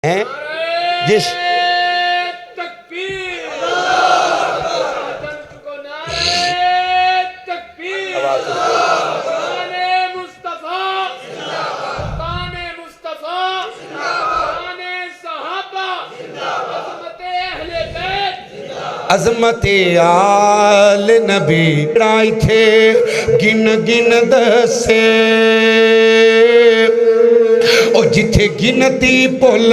ہیں جس عظمت آل نبی رائی تھے گن گن دسے او جتھے گنتی پل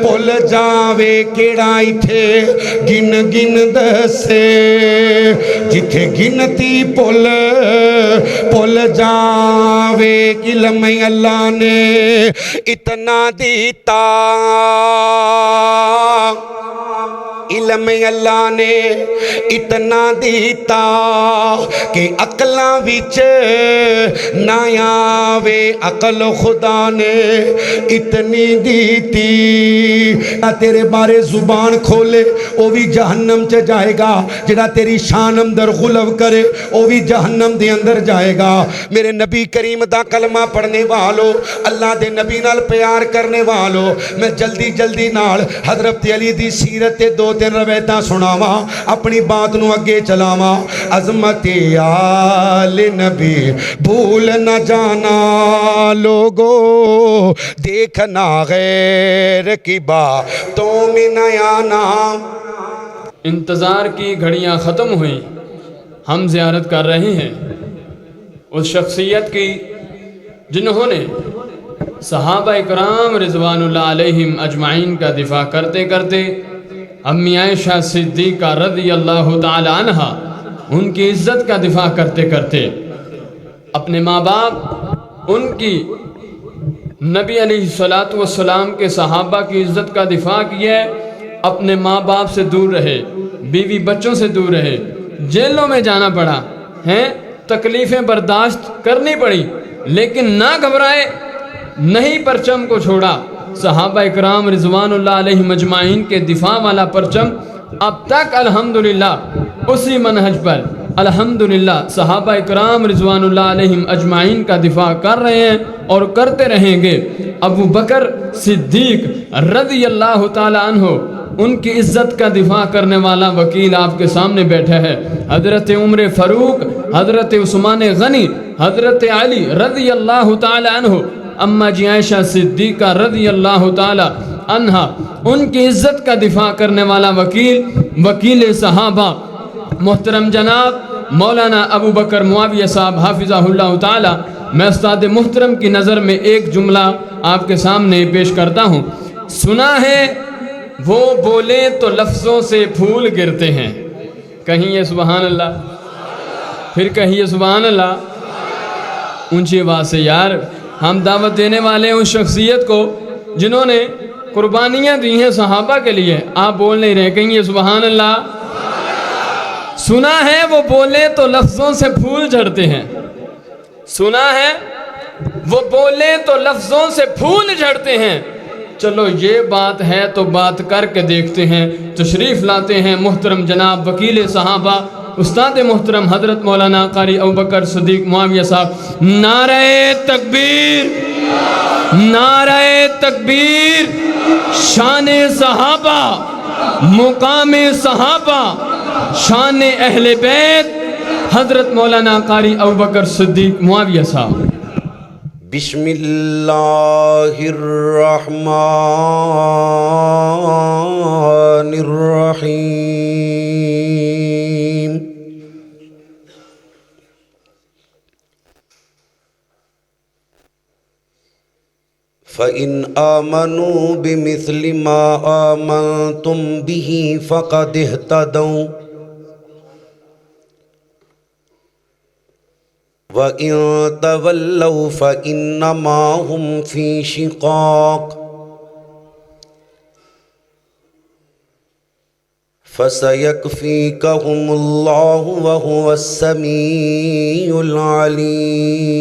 پل جاوے کیڑائی تھے گن گن دسے جتھے گنتی پل پل جاوے علم اللہ نے اتنا دیتا علم اللہ نے اتنا دیتا کہ عقلاں وچ نہ آوے عقل خدا نے اتنی دیتی نہ تیرے بارے زبان کھولے وہ بھی جہنم چ جائے گا جڑا تیری شان اندر غلو کرے وہ بھی جہنم دے اندر جائے گا میرے نبی کریم دا کلمہ پڑھنے والو اللہ دے نبی نال پیار کرنے والو میں جلدی جلدی نال حضرت علی دی سیرت دو تین روایتاں سناواں اپنی بات نو اگے چلاواں عظمت آل نبی بھول نہ جانا لوگو دیکھنا غیر کی باتوں میں نیا نام انتظار کی گھڑیاں ختم ہوئیں ہم زیارت کر رہے ہیں اس شخصیت کی جنہوں نے صحابہ اکرام رضوان اللہ علیہم اجمعین کا دفاع کرتے کرتے امی عائشہ صدیقہ رضی اللہ تعالی عنہ ان کی عزت کا دفاع کرتے کرتے اپنے ماں باپ ان کی نبی علیہ السلام کے صحابہ کی عزت کا دفاع کیا اپنے ماں باپ سے دور رہے بیوی بچوں سے دور رہے جیلوں میں جانا پڑا ہیں تکلیفیں برداشت کرنی پڑی لیکن نہ گھبرائے نہیں پرچم کو چھوڑا صحابہ اکرام رضوان اللہ علیہ مجمعین کے دفاع والا پرچم اب تک الحمدللہ اسی منہج پر الحمدللہ صحابہ اکرام رضوان اللہ علیہ اجمعین کا دفاع کر رہے ہیں اور کرتے رہیں گے ابو بکر صدیق رضی اللہ تعالی عنہ ان کی عزت کا دفاع کرنے والا وکیل آپ کے سامنے بیٹھا ہے حضرت عمر فاروق حضرت عثمان غنی حضرت علی رضی اللہ تعالی عنہ اما جی عائشہ صدیقہ رضی اللہ تعالی عنہ ان کی عزت کا دفاع کرنے والا وکیل صحابہ محترم جناب مولانا ابو بکر معاویہ صاحب حافظہ اللہ تعالی میں استاد محترم کی نظر میں ایک جملہ آپ کے سامنے پیش کرتا ہوں سنا ہے وہ بولے تو لفظوں سے پھول گرتے ہیں کہیں سبحان اللہ پھر کہیے سبحان اللہ اونچی آواز سے یار ہم دعوت دینے والے ہیں اس شخصیت کو جنہوں نے قربانیاں دی ہیں صحابہ کے لیے آپ بول نہیں رہے کہیں سبحان اللہ سنا ہے وہ بولے تو لفظوں سے پھول جھڑتے ہیں سنا ہے وہ بولے تو لفظوں سے پھول جھڑتے ہیں چلو یہ بات ہے تو بات کر کے دیکھتے ہیں تشریف لاتے ہیں محترم جناب وکیل صحابہ استاد محترم حضرت مولانا قاری ابوبکر صدیق معاویہ صاحب نعرہ تکبیر نعرہ تکبیر شان صحابہ مقام صحابہ شان اہل بیت حضرت مولانا قاری ابوبکر صدیق معاویہ صاحب بسم اللہ الرحمن الرحیم فَإِنْ آمَنُوا بِمِثْلِ مَا آمَنْتُمْ بِهِ فَقَدِ اهْتَدَوْا وَإِنْ تَوَلَّوْا فَإِنَّمَا هُمْ فِي شِقَاقٍ فَسَيَكْفِيكَهُمُ اللَّهُ وَهُوَ السَّمِيعُ الْعَلِيمُ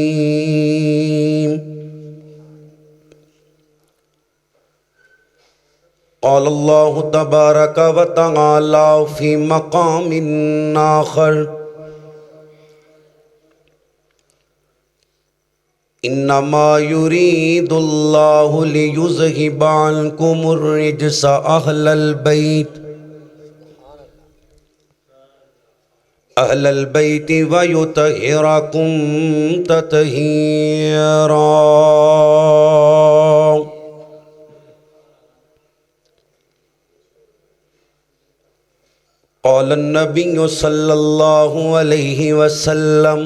قال اللہ تبارک و تعالی فی مقام آخر انما یرید اللہ لیذہب عنکم الرجس اہل البیت ویطہرکم تطہیرا۔ قال النبی صلی اللہ علیہ وسلم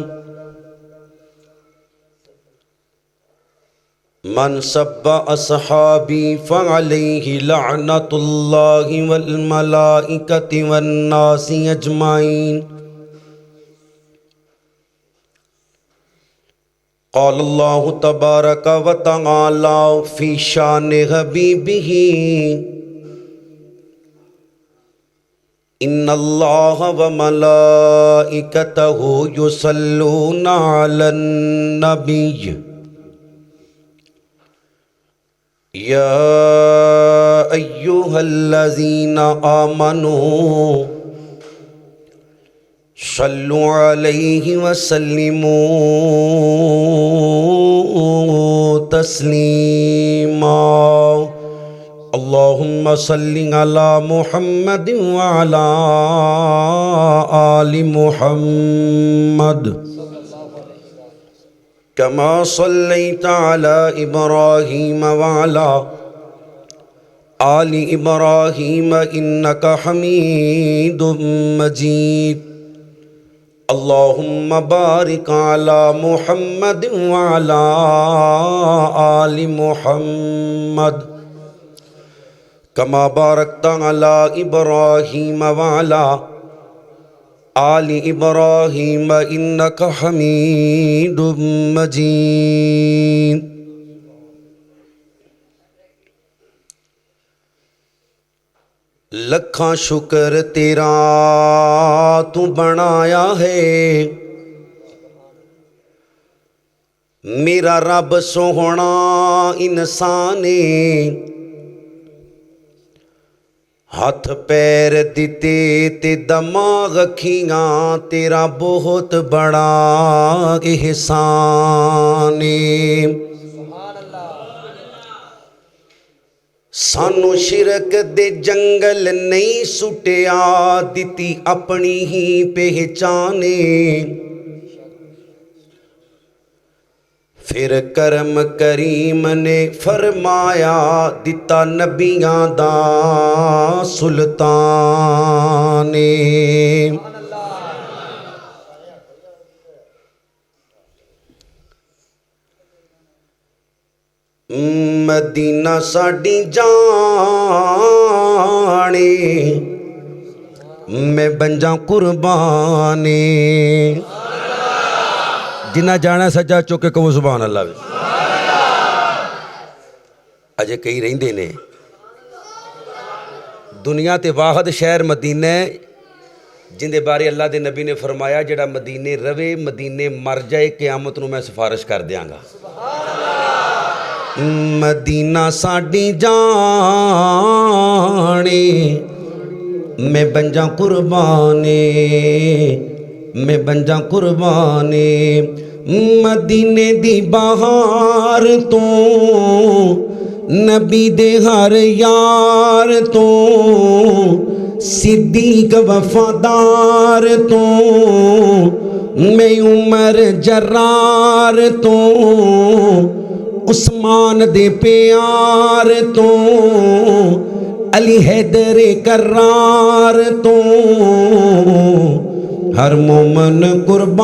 من سب اصحابی فعلیہ لعنت اللہ والملائکۃ والناس اجمعین۔ قال اللہ تبارک و تعالی فی شان حبیبہ ان اللہ وملائکتہ یصلون علی النبی یا ایہا الذین آمنوا صلوا علیہ وسلموا تسلیما۔ اللہم صلی علی محمد وعلی آل محمد کما صلیت علی ابراہیم وعلی آل ابراہیم انکا حمید مجید۔ اللہم بارک علی محمد وعلی آل محمد کما بارکت علی ابراہیم وعلی آل ابراہیم انک حمید مجید۔ لکھاں شکر تیرا تو بنایا ہے میرا رب سوہنا انسانے، ہاتھ پیر دیتے تے دماغ کھیاں تیرا بہت بڑا احسان ہے۔ سانو شرک دے جنگل نہیں سٹیا دیتی اپنی ہی پہچانے، پھر کرم کریم نے فرمایا دتا نبیاں دا سلطان۔ مدینہ ساڈی جانے میں بنجاں قربانے۔ جنہ جانا سجا چوکے کہو سبحان اللہ۔ اجے کئی رہندے نے دنیا تے واحد شہر مدینہ جن دے بارے اللہ دے نبی نے فرمایا جڑا مدینے روے مدینے مر جائے قیامت نو میں سفارش کر دیاں گا۔ مدینہ ساڈی جانے میں بنجاں قربانے، میں بنجاں قربانے۔ مدینے دی بہار تو نبی دے ہر یار تو صدیق وفادار تو میں عمر جرار تو عثمان دے پیار تو علی حیدر کرار تو ہر مومن قربانے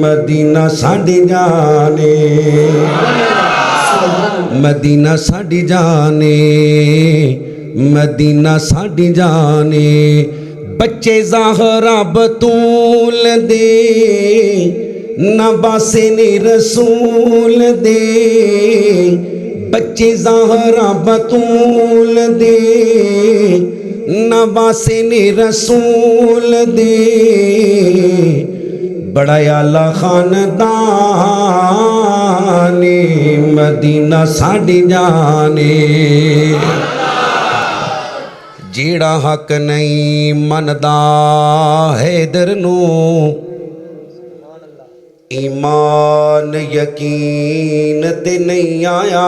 مدینہ ساڈی جانے، مدینہ ساڈی جانے، مدینہ ساڈی جانے۔ بچے زہرا بطول دے نباسے نے رسول دے، بچے زہرا بطول دے نباسے نے رسول دے، بڑا اعلیٰ خاندان مدینہ ساڈی جانے۔ جیڑا حق نہیں مندا حیدر نو ایمان یقین تے نہیں آیا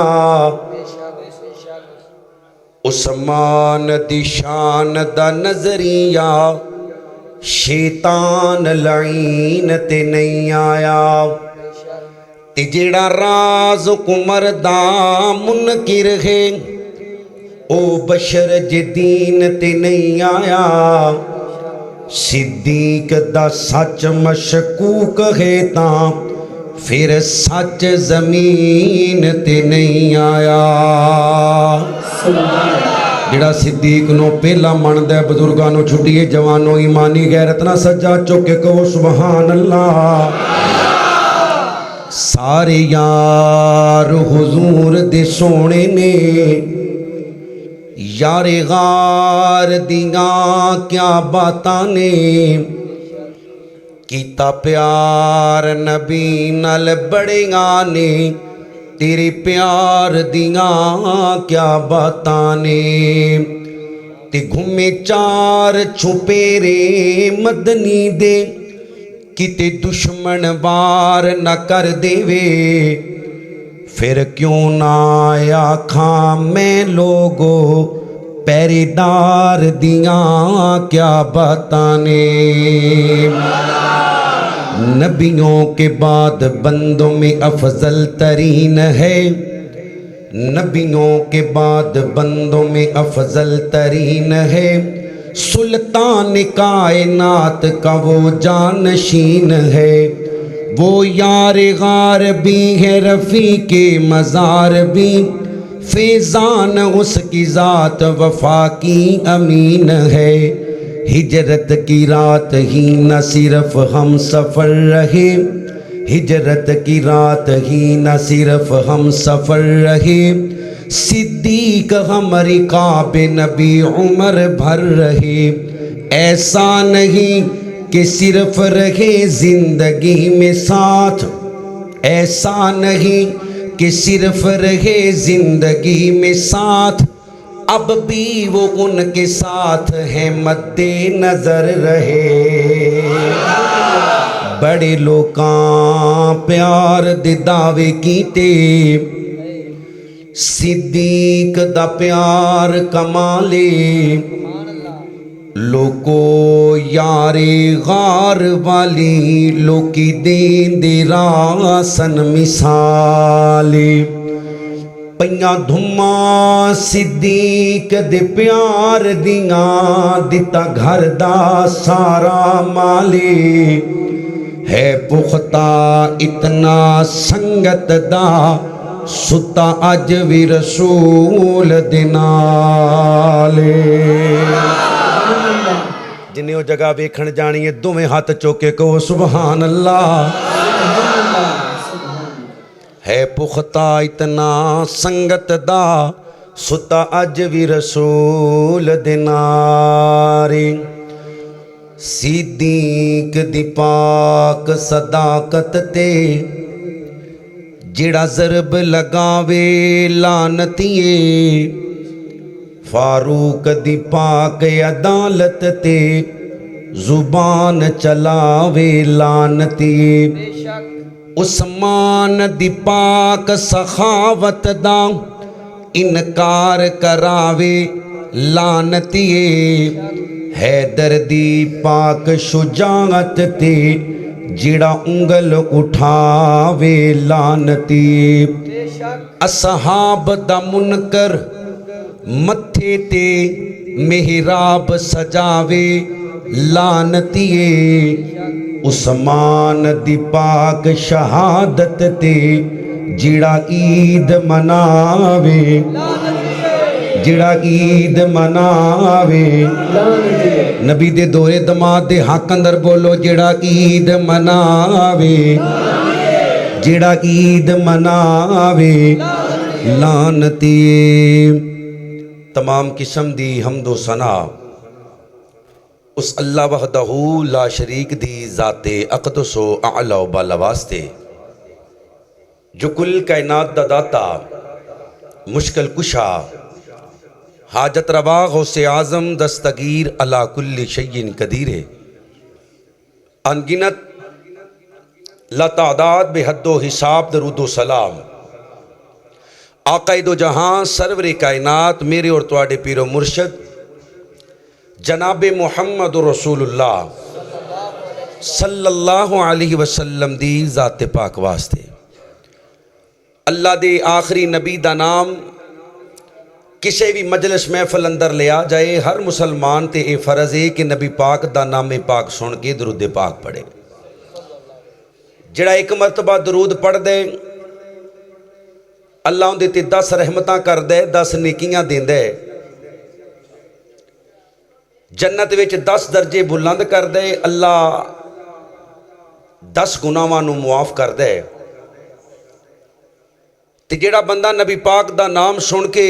عثمان دی شان دا نظریہ شیطان لعین تے نہیں آیا تے جیڑا راز عمر دا منکر ہے او بشر جدین تے نہیں آیا صدیق دا سچ مشکوک ہے تاں پھر سچ زمین تے نہیں آیا جڑا صدیق نو پہلا مندہ بزرگانو چھٹیے جوانو ایمانی غیرت نہ سجا چوکے کہو سبحان اللہ سارے یار حضور دے سونے نے یار غار دیاں کیا باتاں نے کیتا پیار نبی نال بڑیاں نے تیرے پیار دیاں کیا باتاں نے تے گھومے چار چھپے رے مدنی دے کتے دشمن وار نہ کر دے وے پھر کیوں نہ آیا کھاں میں لوگو پیری دار دیاں کیا باتاں نے نبیوں کے بعد بندوں میں افضل ترین ہے نبیوں کے بعد بندوں میں افضل ترین ہے سلطان کائنات کا وہ جانشین ہے وہ یار غار بھی ہے رفیق مزار بھی فیضان اس کی ذات وفا کی امین ہے ہجرت کی رات ہی نہ صرف ہم سفر رہے ہجرت کی رات ہی نہ صرف ہم سفر رہے صدیق ہماری کعب نبی عمر بھر رہے ایسا نہیں کہ صرف رہے زندگی میں ساتھ ایسا نہیں کہ صرف رہے زندگی میں ساتھ اب بھی وہ ان کے ساتھ ہیں مد نظر رہے بڑے لوکاں پیار دے دعوے کیتے صدیق دا پیار کمالے لوکو یارے غار والی لوکی دین دے راسن مثالے پئیاں دھماں صدیق دے پیار دیاں دیتا گھر دا سارا مالے ہے پختہ اتنا سنگت دا ستا اج وی رسول دے نالے جنہیں وہ جگہ ویکھن جانی ہے دوویں ہاتھ چوکے کہو سبحان اللہ ہے پختہ اتنا سنگت دا ستا اج وی رسول دے نارے صدیق دی پاک صداقت تے جڑا ضرب لگاوے لعنتیے فاروق دی پاک عدالت تے زبان چلاوے لعنتیے عثمان دی پاک سخاوت دا انکار کراوے لعنتیے حیدر دی پاک شجاعت تے جڑا انگل اٹھاوے لعنتی اصحاب دا منکر متھے تے محراب سجاوے لعنتیے عثمان دی پاک شہادت تے جڑا عید مناوے جڑا عید مناوے نبی دے دورے دماد دے حق اندر بولو جڑا عید مناوے جڑا عید مناوے لعنتی تمام قسم دی حمد و ثنا اس اللہ وحدہ لا شریک دی ذات اقدس و اعلی و بالا واسطے جو کل کائنات دا داتا مشکل کشا حاجت روا غوث اعظم دستگیر علا کل شیء قدیر انگنت لا تعداد بے حد و حساب درود و سلام آقا دو جہاں سرور کائنات میرے اور تواڈے پیر و مرشد جناب محمد رسول اللہ صلی اللہ علیہ وسلم دی ذات پاک واسطے اللہ دے آخری نبی دا نام کسی بھی مجلس محفل اندر لیا جائے ہر مسلمان تے اے فرض ہے کہ نبی پاک دا نام پاک سن کے درود پاک پڑھے جڑا ایک مرتبہ درود پڑھ دے اللہ اندے تے 10 رحمتاں کر دے 10 نیکیاں دین دے جنت وچ 10 درجے بلند کر دے اللہ 10 گناہاں نو معاف کر دے تے جڑا بندہ نبی پاک دا نام سن کے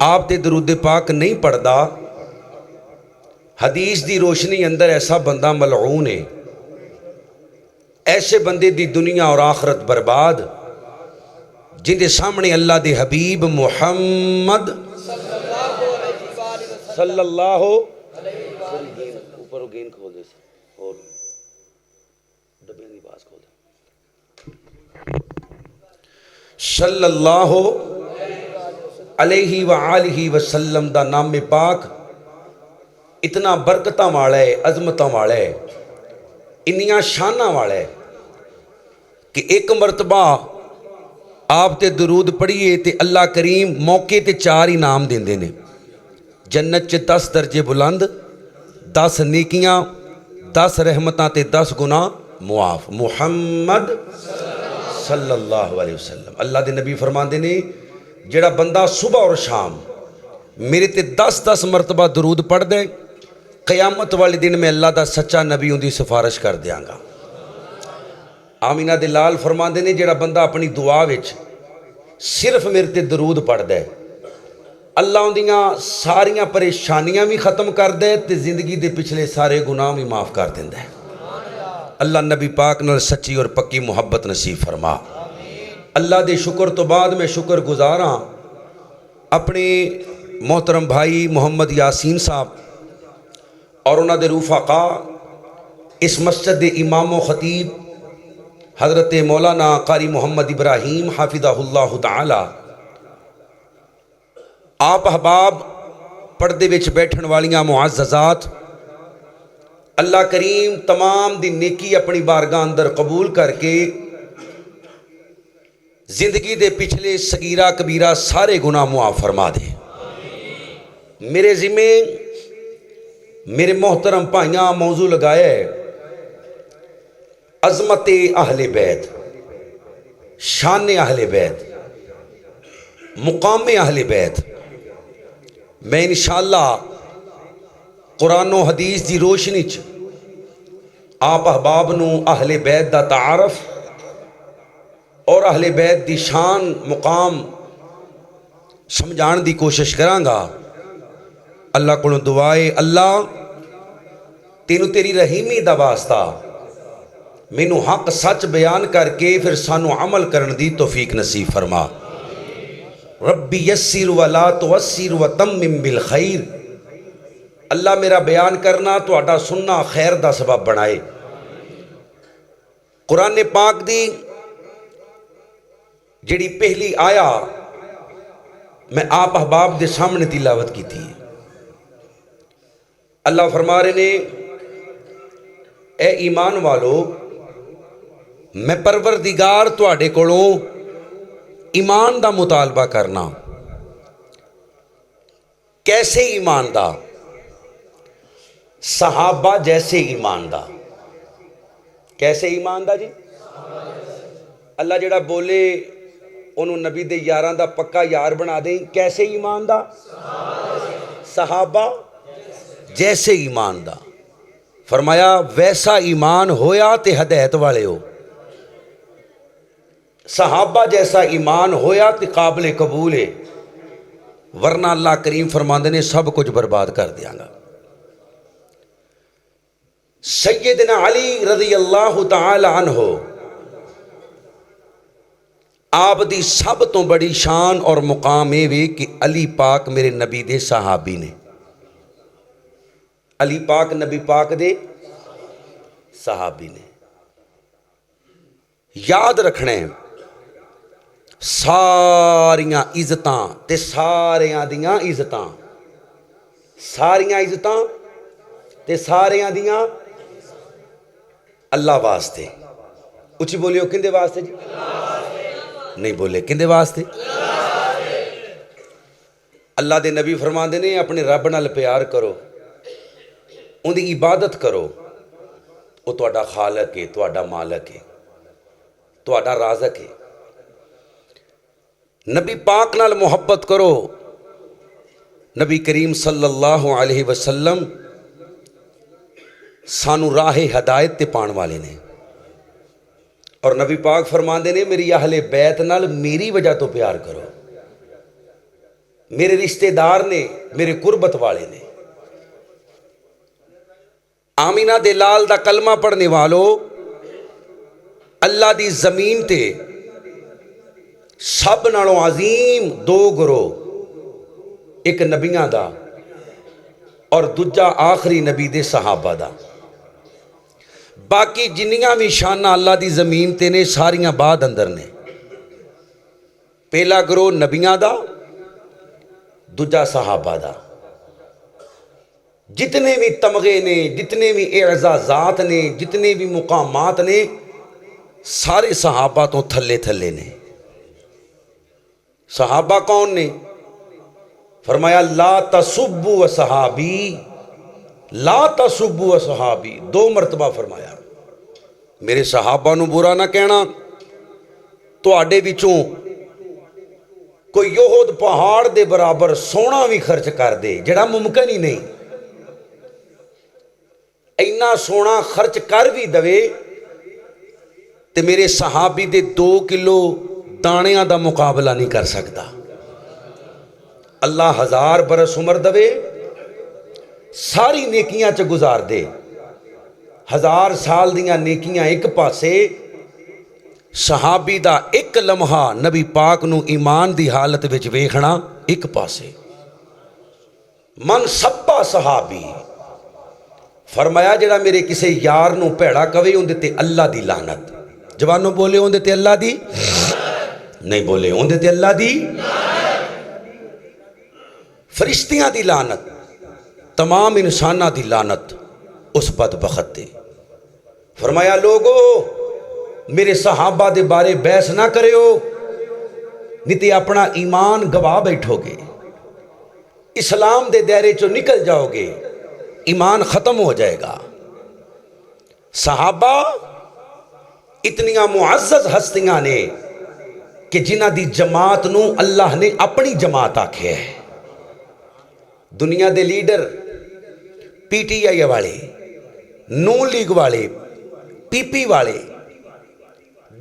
آپ تے درود پاک نہیں پڑھدا حدیث دی روشنی اندر ایسا بندہ ملعون ہے ایسے بندے دی دنیا اور آخرت برباد جن دے سامنے اللہ دے حبیب محمد صلی اللہ اوپر گین کھول دے اور ڈبے دی باز کھول دے صلی اللہ علیہ وآلہ وسلم دا نام پاک اتنا برکتاں والا ہے عظمتاں والا ہے انیاں شاناں والا ہے کہ ایک مرتبہ آپ تے درود پڑھیے تے اللہ کریم موقع تے 4 انعام دیندے نے جنت چ 10 درجے بلند 10 نیکیاں 10 رحمتاں تے 10 گناہ معاف محمد صلی اللہ علیہ وسلم اللہ دے نبی فرماندے نے جڑا بندہ صبح اور شام میرے تے 10 مرتبہ درود پڑھ دے قیامت والے دن میں اللہ دا سچا نبی ان دی سفارش کر دیاں گا آمینہ دے لال فرماندے نے جڑا بندہ اپنی دعا وچ صرف میرے تے درود پڑھ دے اللہ ان دیاں ساریاں پریشانیاں بھی ختم کر دے تے زندگی دے پچھلے سارے گناہ بھی معاف کر دیندا ہے اللہ نبی پاک نال سچی اور پکی محبت نصیب فرما اللہ دے شکر تو بعد میں شکر گزاراں اپنے محترم بھائی محمد یاسین صاحب اور انہاں دے رفقا اس مسجد دے امام و خطیب حضرت مولانا قاری محمد ابراہیم حافظہ اللہ تعالی آپ احباب پردے وچ بیٹھن والیاں معززات اللہ کریم تمام دی نیکی اپنی بارگاہ اندر قبول کر کے زندگی دے پچھلے صغیرہ کبیرہ سارے گناہ معاف فرما دے میرے ذمہ میرے محترم بھائیاں موضوع لگایا ہے عظمت اہل بیت شان اہل بیت مقام اہل بیت میں انشاءاللہ قرآن و حدیث دی روشنی چ آپ احباب نو اہل بیت دا تعارف اور اہل بیت دی شان مقام سمجھان دی کوشش کراں گا اللہ کو دعائے اللہ تینوں تیری رحیمی دا واسطہ مینوں حق سچ بیان کر کے پھر سانو عمل کرن دی توفیق نصیب فرما ربی یسر ولا تعسر وتمم بالخیر اللہ میرا بیان کرنا تہاڈا سننا خیر دا سبب بنائے قرآن پاک دی جڑی پہلی آیا میں آپ احباب دے سامنے تلاوت کی تھی اللہ فرما رہے نے اے ایمان والو میں پروردگار تواڈے کولوں ایمان دا مطالبہ کرنا کیسے ایمان دا صحابہ جیسے ایمان دا کیسے ایمان دا جی اللہ جڑا بولے انہوں نبی دے یاراں دا پکا یار بنا دیں کیسے ایمان دا صحابہ جیسے ایمان دا فرمایا ویسا ایمان ہویا تے ہدایت والے ہو صحابہ جیسا ایمان ہویا تے قابل قبول ہے ورنہ اللہ کریم فرماندے نے سب کچھ برباد کر دیاں گا سیدنا علی رضی اللہ تعالی عنہ آپ دی سب تو بڑی شان اور مقام یہ کہ علی پاک میرے نبی دے صحابی نے علی پاک نبی پاک دے صحابی نے یاد رکھنا ہے ساریاں عزتاں تے ساریاں دیاں عزتاں، ساریاں عزتاں تے ساریاں دیاں اللہ واسطے. اچھی بولیو کندے واسطے جی؟ نہیں بولے کندے واسطے؟ اللہ دے نبی فرماندے نے اپنے رب نال پیار کرو، ان دی عبادت کرو، وہ تہاڈا خالق ہے، تہاڈا مالک ہے، تہاڈا رازق ہے. نبی پاک نال محبت کرو. نبی کریم صلی اللہ علیہ وسلم سانو راہ ہدایت تے پان والے نے، اور نبی پاک فرماندے نے میری اہل بیت نال میری وجہ تو پیار کرو. میرے رشتہ دار نے، میرے قربت والے نے. آمینہ دے لال دا کلمہ پڑھنے والو، اللہ دی زمین تے سب نالوں عظیم دو گروہ، ایک نبیاں دا اور دوجا آخری نبی دے صحابہ دا. باقی جنیاں بھی شانہ اللہ دی زمین تے نے ساریاں بعد اندر نے. پہلا گروہ نبیاں دا، دوجا صحابہ دا. جتنے بھی تمغے نے، جتنے بھی اعزازات نے، جتنے بھی مقامات نے، سارے صحابہ تو تھلے تھلے نے. صحابہ کون نے؟ فرمایا لا تسبوا صحابی، لا تسبوا صحابی، 2 مرتبہ فرمایا میرے صحابہ نو برا نہ کہنا. تواڈے وچوں کوئی یہود پہاڑ دے برابر سونا بھی خرچ کر دے، جڑا ممکن ہی نہیں، اینا سونا خرچ کر بھی دوے تے میرے صحابی دے 2 کلو دانیاں دا مقابلہ نہیں کر سکتا. اللہ 1000 برس عمر دوے، ساری نیکیاں چ گزار دے. 1000 سال دیاں نیکیاں ایک پاسے، صحابی دا ایک لمحہ نبی پاک نو ایمان دی حالت وچ ویکھنا ایک پاسے. من سبا صحابی، فرمایا جڑا میرے کسے یار نو پیڑا کہے اون دے تے اللہ دی لعنت. جوانوں بولے اون دے تے اللہ دی، نہیں بولے اون دے تے اللہ دی، فرشتیاں دی لعنت، تمام انساناں دی لعنت اس بدبخت تے. فرمایا لوگو میرے صحابہ دے بارے بحث نہ کرے ہو، نہیں تے اپنا ایمان گوا بیٹھو گے، اسلام دے دائرے چو نکل جاؤ گے، ایمان ختم ہو جائے گا. صحابہ اتنیاں معزز ہستیاں نے کہ جنہ دی جماعت نو اللہ نے اپنی جماعت آکھے ہے. دنیا دے لیڈر پی ٹی آئی والے، نون لیگ والے، پی پی والے،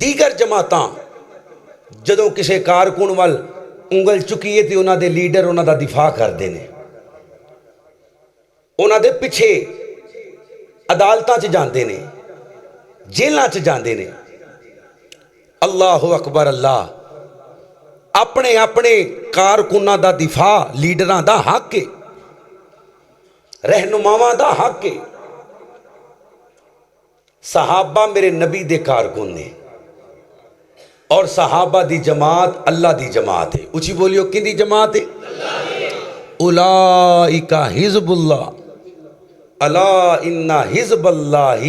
دیگر جماعتاں جدوں کسے کارکن وال انگل چکیے تے انہاں دے لیڈر انہاں دا دفاع کر دینے، انہاں دے پچھے عدالتاں چ جاندے نے، جیلاں چ جاندے نے. اللہ اکبر اللہ. اپنے اپنے کارکناں دا دفاع لیڈراں دا حق ہے، رہنماواں دا حق ہے. صحابہ میرے نبی دے کارکن نے، اور صحابہ دی جماعت اللہ دی جماعت ہے. اچھی بولیو کن دی جماعت ہے؟ اولئک حزب اللہ، الا ان حزب اللہ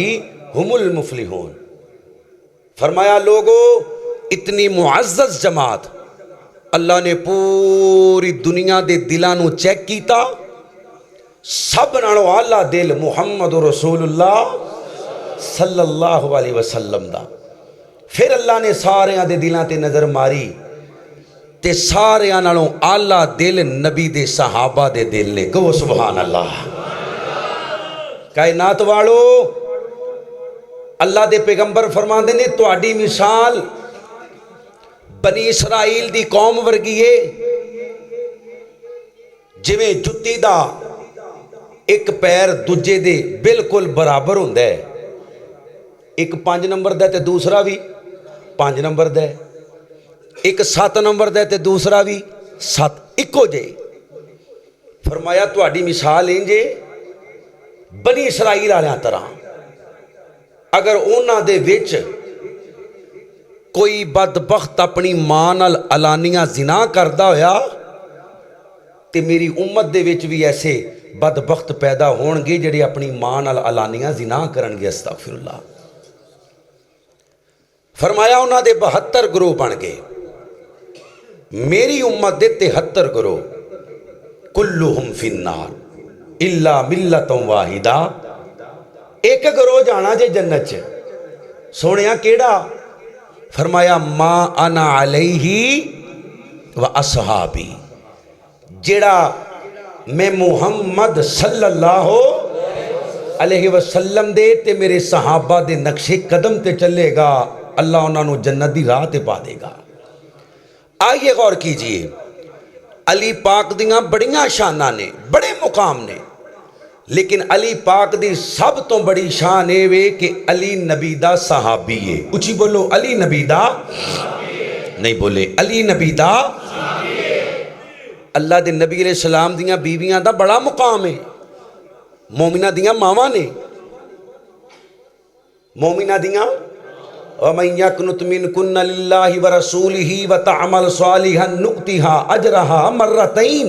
ہم المفلحون. فرمایا لوگو اتنی معزز جماعت، اللہ نے پوری دنیا دے دلاں نو چیک کیتا، سب نالوں اعلیٰ دل محمد رسول اللہ صلی اللہ علیہ وسلم دا. پھر اللہ نے ساریاں دے دلاں تے نظر ماری تے ساریاں نالوں اعلیٰ دل نبی دے صحابہ دے دل نے. کہو سبحان اللہ. کائنات والو، اللہ دے پیغمبر فرماندے نے تہاڈی مثال بنی اسرائیل دی قوم ورگی ہے، جویں جُتی دا ایک پیر دوجے دے بالکل برابر ہوندا ہے. ایک 5 نمبر دا تے دوسرا بھی 5 نمبر دا ہے، ایک 7 نمبر دا تے دوسرا بھی 7، اکو جے. فرمایا تہاڈی مثال انجے بنی اسرائیل والیاں طرح، اگر انہاں دے وچ کوئی بدبخت اپنی ماں نال علانیہ زنا کردا ہویا تے میری امت دے وچ بھی ایسے بدبخت پیدا ہون گے جڑے اپنی ماں نال علانیہ زنا کرن گے. استغفر اللہ. فرمایا انہاں دے 72 گروہ بن گئے. میری امت دے 73 گروہ. کلہم فی النار الا ملت واحدہ. ایک گروہ جانا جے جنت چ. سونیا کیڑا؟ فرمایا ما انا علیہ و اصحابی. جیڑا میں محمد صلی اللہ علیہ وسلم دے تے میرے صحابہ دے نقشے قدم تے چلے گا اللہ انہوں نے جنت دی راہ تے پا دے گا. آئیے غور کیجئے علی پاک دیاں بڑیاں شانہ نے بڑے مقام نے لیکن علی پاک دی سب تو بڑی شان اے وے کہ علی نبی دا صحابی ہے. اچھی بولو علی نبی دا نہیں بولے علی نبی دا. اللہ دے نبی علیہ السلام دیاں بیویاں دا بڑا مقام ہے. مومنہ دیاں ماواں نے. مومنہ دیاں وَمَنْ يَقْنُتْ مِنْكُنَّ لِلَّهِ وَرَسُولِهِ وَتَعْمَلْ صَالِحًا نُؤْتِهَا أَجْرَهَا مَرَّتَيْن.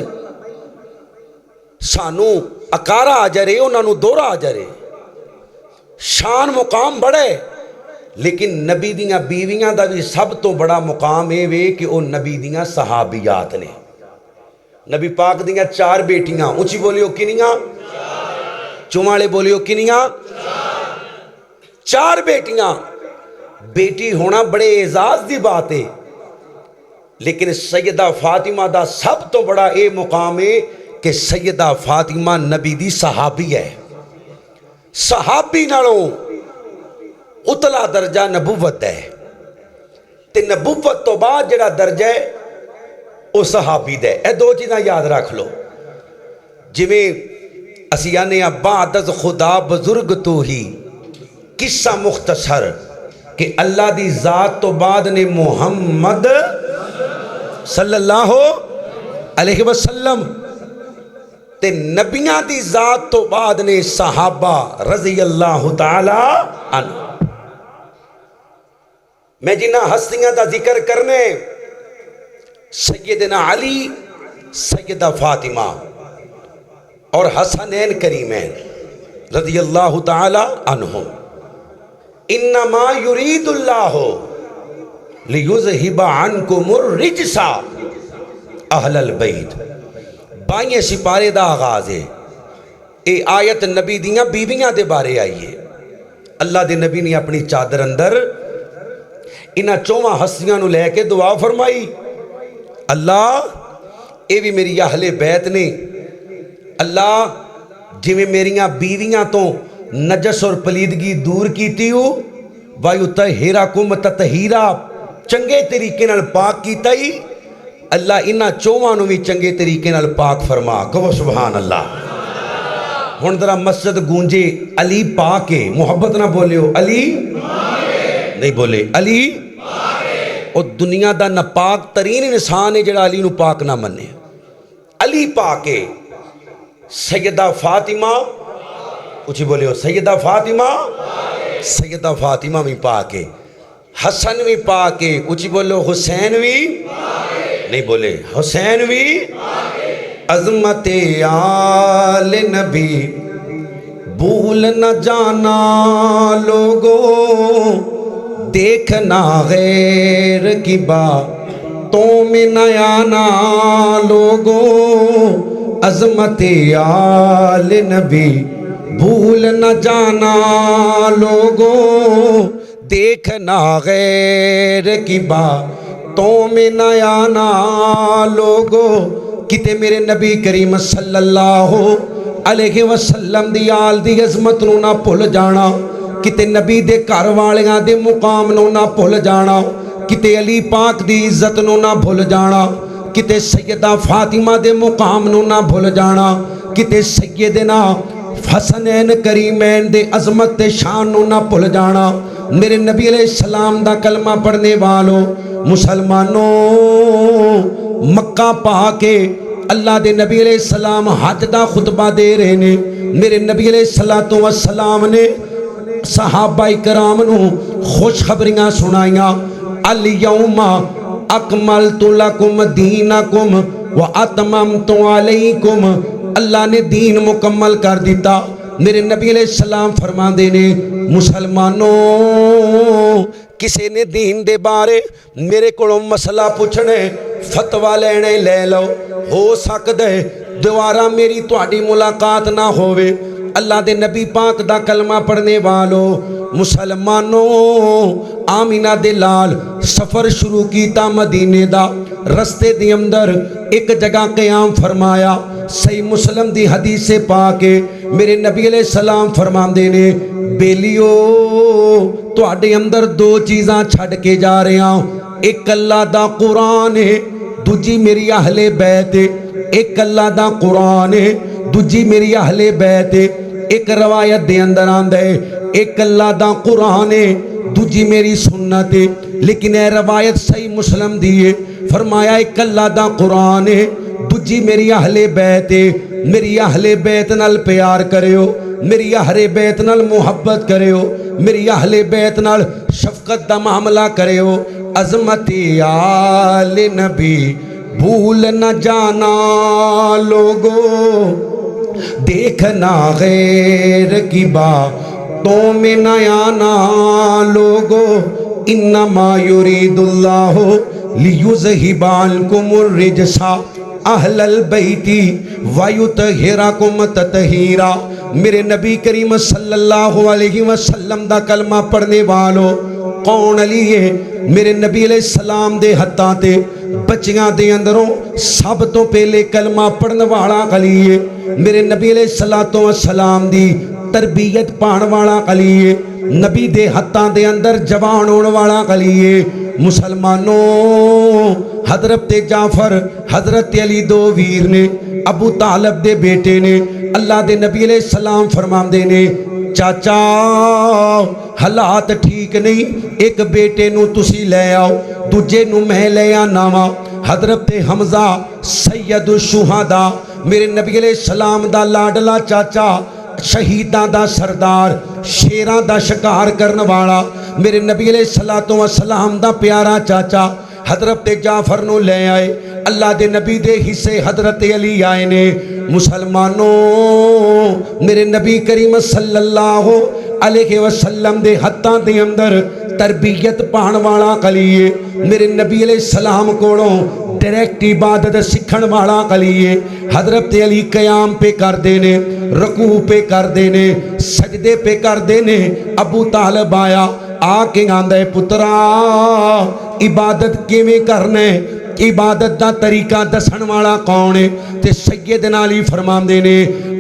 سانو اکارا اجرے انہاں نو دورا اجرے. شان مقام بڑے لیکن نبی دیاں بیویاں دا بھی سب تو بڑا مقام اے وے کہ او نبی دیاں صحابیات نے. نبی پاک دیاں 4 بیٹیاں. اونچی بولیو کنیاں؟ چوالے بولیو کنیاں؟ 4 بیٹیاں. بیٹی ہونا بڑے اعزاز دی بات ہے لیکن سیدہ فاطمہ دا سب تو بڑا اے مقام ہے کہ سیدہ فاطمہ نبی دی صحابی ہے. صحابی نالوں اتلا درجہ نبوت ہے تے نبوت تو بعد جڑا درجہ ہے وہ صحابی دے. اے 2 چیزاں یاد رکھ لو. جویں اسی آنے بعد از خدا بزرگ تو ہی قصہ مختصر کہ اللہ دی ذات تو بعد نے محمد صلی اللہ علیہ وسلم تے نبیاں دی ذات تو بعد نے صحابہ رضی اللہ تعالی عنہ. میں جنہ ہستیاں دا ذکر کرنے سیدنا علی سیدہ فاطمہ اور حسنین کریمین رضی اللہ تعالی عنہم. انما یرید اللہ لیذہب عنکم الرجس اہل البیت. 22 سپارے دا آغاز ہے. اے آیت نبی دیاں بیویاں دے بارے آئیے. اللہ دے نبی نے اپنی چادر اندر انہاں 4 ہستیاں نو لے کے دعا فرمائی اللہ اے بھی میری اہل بیت نے. اللہ جی میں میریاں بیویاں تو نجس اور پلیدگی دور کیتی ہو وَيُطَهِّرَكُمْ تَطْهِيرًا چنگے طریقے نال پاک کیتا ہی اللہ انہاں 4 نو بھی چنگے طریقے نال پاک فرما. کہو سبحان اللہ. ہن ذرا مسجد گونجے علی پاک ہے. محبت نہ بولیو علی نہیں بولے علی. اور دنیا دا ناپاک ترین انسان ہے جڑا علی نو پاک نہ منے. علی پاک ہے. سیدہ فاطمہ کچھ بولیو سیدہ فاطمہ سیدہ فاطمہ بھی پاک ہے. حسن بھی پاک ہے. کچھ بولو حسین بھی نہیں بولے حسین بھی. عظمت آل نبی بھول نہ جانا لوگوں دیکھنا غیر کی باتوں میں نہ آنا لوگوں. عظمت آل نبی بھول نہ جانا لوگوں دیکھنا غیر کی باتوں میں نہ آنا لوگوں. کتے میرے نبی کریم صلی اللہ علیہ وسلم دی آل دی عظمت نو نہ بھول جانا. کتے نبی دے گھر والیاں دے مقام نو نہ بھول جانا. کتے علی پاک دی عزت نو نہ بھول جانا. کتے سیدہ فاطمہ دے مقام نو نہ بھول جانا. کتے سیدنا حسنین کریمین دے عظمت دے شان نو نہ بھول جانا. میرے نبی علیہ السلام دا کلمہ پڑھنے والوں مسلمانوں مکہ پا کے اللہ دے نبی علیہ السلام حج دا خطبہ دے رہے نے. میرے نبی علیہ السلام نے صحابہ کرام نو خوشخبریاں سنائیاں. الیوم اکملت لکم دینکم واتممت علیکم، اللہ نے دین مکمل کر دیتا۔ میرے نبی علیہ السلام فرماندے نے مسلمانوں کسے نے دین دے بارے میرے کولوں مسئلہ پوچھنے فتویٰ لینے لے لو، ہو سکدا ہے دوبارہ میری تہاڈی ملاقات نہ ہووے۔ اللہ دے نبی پاک دا کلمہ پڑھنے والو مسلمانوں، آمینہ دے لال سفر شروع کیتا مدینے دا، رستے دی اندر ایک جگہ قیام فرمایا۔ صحیح مسلم دی حدیث پاک میرے نبی علیہ السلام فرماندے نے بیلیو تواڈے اندر دو چیزاں چھڈ کے جا رہے ہاں، ایک اللہ دا قرآن ہے، دوجی میری اہل بیت ہے۔ ایک اللہ دا قرآن ہے، دوجی میری اہل بیت ہے۔ ایک روایت دے اندر آندا ہے ایک اللہ دا قرآن ہے، دوجی میری سنت ہے، لیکن اے روایت صحیح مسلم دی ہے۔ فرمایا ایک اللہ دا قرآن ہے، دوجی میری اہل بیت ہے۔ میری اہل بیت نال پیار کریو، میری اہل بیت نال محبت کریو، میری اہل بیت نال شفقت دا معاملہ کریو۔ عظمت آل نبی بھول نہ جانا لوگو، دیکھنا غیر کی باتوں میں نہ آنا لوگو، انما یرید اللہ لیذہب عنکم الرجس اہل البیت ویطہرکم تطہیرا۔ میرے نبی کریم صلی اللہ علیہ وسلم دا کلمہ پڑھنے والو کون علی ہے؟ میرے نبی علیہ السلام دے ہتھاں تے بچیاں دے اندروں سب تو پہلے کلمہ پڑھن والا علی ہے۔ میرے نبی علیہ السلام دی تربیت پان والا علی ہے۔ نبی دے ہتھاں دے اندر جوان ہون والا علی ہے۔ مسلمانوں حضرت جعفر حضرت علی دو ویر نے، ابو طالب دے بیٹے نے۔ اللہ دے نبی علیہ السلام فرماندے نے چاچا حالات ٹھیک نہیں، ایک بیٹے نو تسی لے آؤ، دوجے نو میں لے آنا وا۔ حضرت حمزہ سید الشہداء میرے نبی علیہ السلام دا لاڈلا چاچا، شہیداں دا سردار، شیراں دا شکار کرن والا، میرے نبی علیہ السلام دا پیارا چاچا حضرت جعفر نو لے آئے۔ اللہ دے نبی دے حصے حضرت علی آئے نے۔ مسلمانوں میرے نبی کریم صلی اللہ علیہ وسلم دے ہتھاں دے اندر تربیت پان والا علی ہے۔ میرے نبی علیہ السلام کولوں ڈائریکٹ عبادت سکھن والا علی ہے۔ حضرت علی قیام پہ کر دینے، رکوع پہ کر دینے، سجدے پہ کر دینے۔ ابو طالب آیا، آ کے آندا ہے پترا عبادت کیویں کرنے، عبادت دا طریقہ دسن والا کون ہے؟ تے سیدنا علی فرماندے نے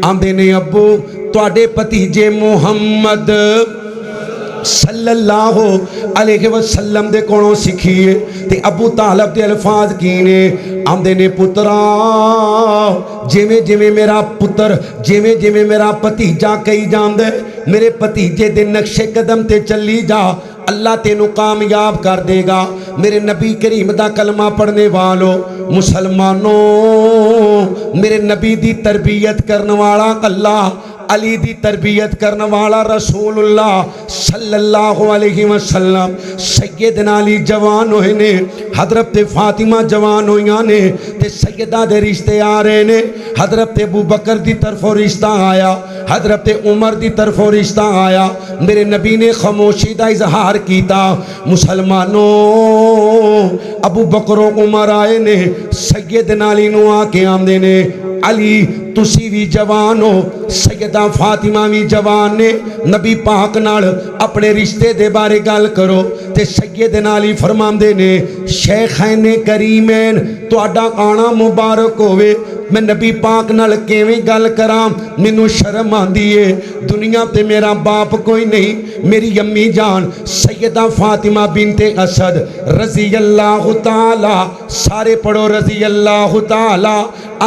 آندے نے ابو تواڈے بھتیجے محمد صلی اللہ علیہ وسلم دے کولوں سکھیے۔ تے ابو طالب دے الفاظ کی نے آندے نے پترا جویں جویں میرا پتر جویں جویں میرا بھتیجا کہی جاندے میرے بھتیجے دے نقش قدم تے چلی جا، اللہ تینوں کامیاب کر دے گا۔ میرے نبی کریم دا کلمہ پڑھنے والو مسلمانوں میرے نبی دی تربیت کرنے والا اللہ، علی دی تربیت کرنے والا رسول اللہ صلی اللہ علیہ وسلم۔ سیدنا علی جوان ہوئے نے، حضرت فاطمہ جوان ہوئیاں نے، تے سیدہ دے رشتے آ رہے نے۔ حضرت ابو بکر دی طرفوں رشتہ آیا، حضرت عمر دی طرفوں رشتہ آیا۔ میرے نبی نے خاموشی دا اظہار کیتا۔ مسلمانوں ابو بکر و عمر آئے نے، سیدنا علی نو آ کے آمدے نے علی تسی بھی جوان ہو، سیدہ فاطمہ بھی جوان نے، نبی پاک نال اپنے رشتے دے بارے گل کرو۔ تے سیدنا علی فرماندے نے شیخین کریمین تہاڈا آنا مبارک ہوئے، میں نبی پاک نال کیویں گل کراں، مینوں شرم آندی ہے، دنیا تے میرا باپ کوئی نہیں، میری امی جان سیدہ فاطمہ بنت اسد رضی اللہ تعالی، سارے پڑھو رضی اللہ تعالی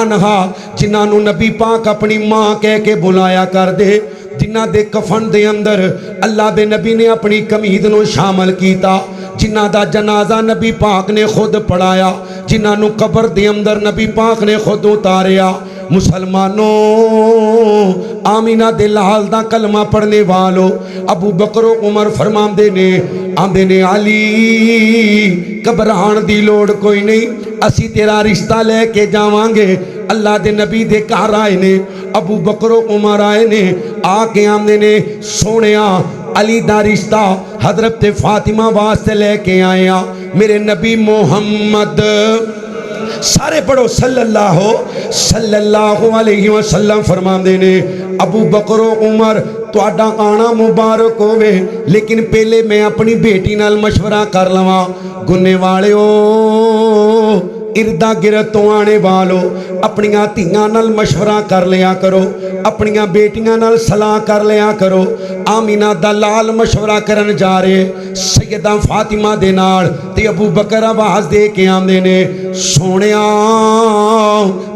عنہا، جنہاں نو نبی پاک اپنی ماں کہہ کے بلایا کر دے، جنہاں دے کفن دے اندر اللہ دے نبی نے اپنی قمید نو شامل کیتا، جنہاں دا جنازہ نبی پاک نے خود پڑھایا، جنہاں نو قبر دے اندر نبی پاک نے خود اتاریا۔ مسلمانوں آمینہ دے لال دا کلمہ پڑھنے والو ابو بکر و عمر فرماندے نے آندے نے علی گھبران دی لوڑ کوئی نہیں اسی تیرا رشتہ لے کے جاوانگے اللہ دے نبی دے گھر آئے نے ابو بکر و عمر آئے نے آ کے آمدے نے سونیا علی دا رشتہ حضرت فاطمہ واسطے لے کے آیا میرے نبی محمد سارے پڑھو صلی اللہ علیہ وسلم فرماندے نے ابو بکر و عمر تواڈا آنا مبارک ہوئے لیکن پہلے میں اپنی بیٹی نال مشورہ کر لواں گنے والے اردہ گرد تو آنے والو اپنیاں تیاں نال مشورہ کر لیا کرو اپنیاں بیٹیاں نال صلاح کر لیا کرو آمینہ دا لال مشورہ کرن جا رہے سیدہ فاطمہ دے نال تے ابو بکر آواز دے کے آمدے نے سونیا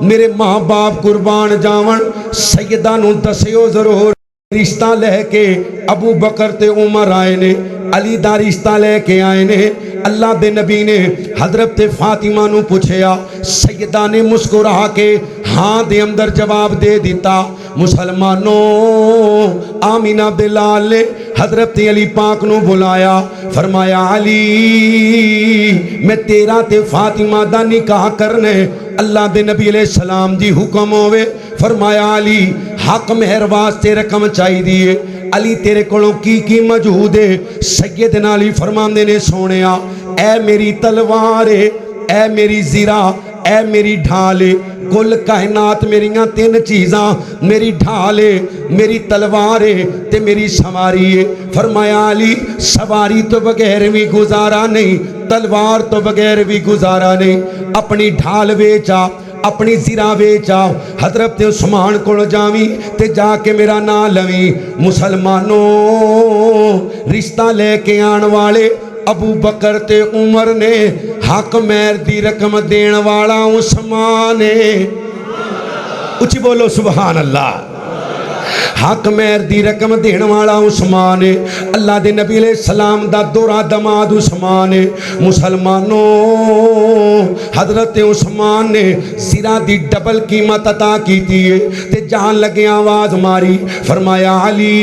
میرے ماں باپ قربان جاون سیدہ نو دسیو ضرور رشتہ لے کے ابو بکر تے عمر آئے نے علی دا رشتہ لے کے آئے نے اللہ دے نبی نے حضرت فاطمہ نو پوچھیا سیدہ نے مسکرا کے ہاں دے اندر جواب دے دیتا مسلمانوں آمینہ بلال نے حضرت علی پاک نو بلایا فرمایا علی میں تیرا تے فاطمہ دا نکاح کرنے اللہ دے نبی علیہ السلام دی حکم ہوئے فرمایا علی حق مہر واسطے رقم چاہی دیئے علی تیرے کولوں کی موجود ہے سیدنا علی فرماندے نے سونیا اے میری تلوارے اے میری زرہ اے میری ڈھالے کل کائنات میریاں تین چیزاں میری ڈھالے میری تلوارے تے میری سواری فرمایا علی سواری تو بغیر بھی گزارا نہیں تلوار تو بغیر بھی گزارا نہیں اپنی ڈھال ویچا اپنی زرہ ویچا حضرت عثمان کو جاویں تے جا کے میرا نام لویں مسلمانوں رشتہ لے کے آن والے ابو بکر تے عمر نے حق مہر دی رقم دین والا عثمان اچھی بولو سبحان اللہ حق مہر دی رقم دین والا عثمان اللہ دے نبی علیہ السلام دا دورہ دماد عثمان مسلمانوں حضرت عثمان نے زرہ دی ڈبل قیمت عطا کی تھی تے جان لگے آواز ماری فرمایا علی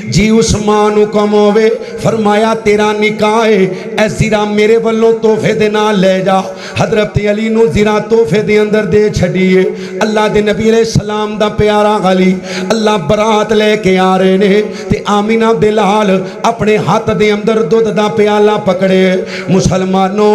جی عثمان حکم ہوئے فرمایا تیرا نکاح اے زرہ میرے والوں تحفے دے نال لے جا حضرت علی نو زرہ تحفے دے اندر دے چھڑیے اللہ دے نبی علیہ السلام دا پیارا علی اللہ برات لے کے آ رہے نے تے آمینہ بلال اپنے ہاتھ دے اندر دودھ دا پیالہ پکڑے مسلمانوں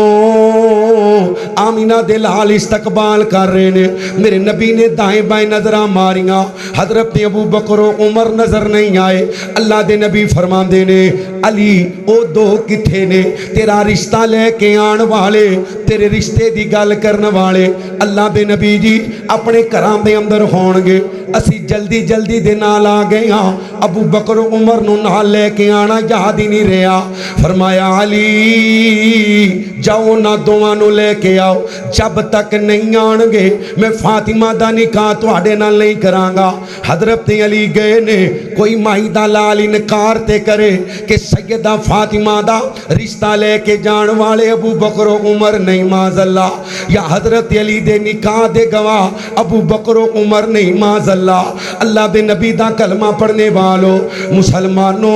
آمینہ بلال استقبال کر رہے نے میرے نبی نے دائیں بائیں نظرہ ماریاں حضرت ابو بکر و عمر نظر نہیں آئے اللہ دے نبی فرماندے نے علی او دو کتھے نے تیرا رشتہ لے کے آن والے تیرے رشتے دی گل کرن والے اللہ دے نبی جی اپنے گھران دے اندر ہونگے اسی جلدی دے نال آ گئے ہاں ابو بکر و عمر نو نال لے کے آنا یاد ہی نہیں رہا فرمایا علی جاؤ نہ دوواں نو لے کے آؤ جب تک نہیں آن گے میں فاطمہ دا نکاح تواڈے نال نہیں کرانگا حضرت علی گئے نے کوئی مائی دا لال انکار تے کرے کہ سیدہ فاطمہ دا رشتہ لے کے جان والے ابو بکر و عمر نہیں معاذ اللہ یا حضرت علی دے نکاح دے گواہ ابو بکر و عمر نہیں معاذ اللہ اللہ دے نبی دا کلمہ پڑھنے والو مسلمانوں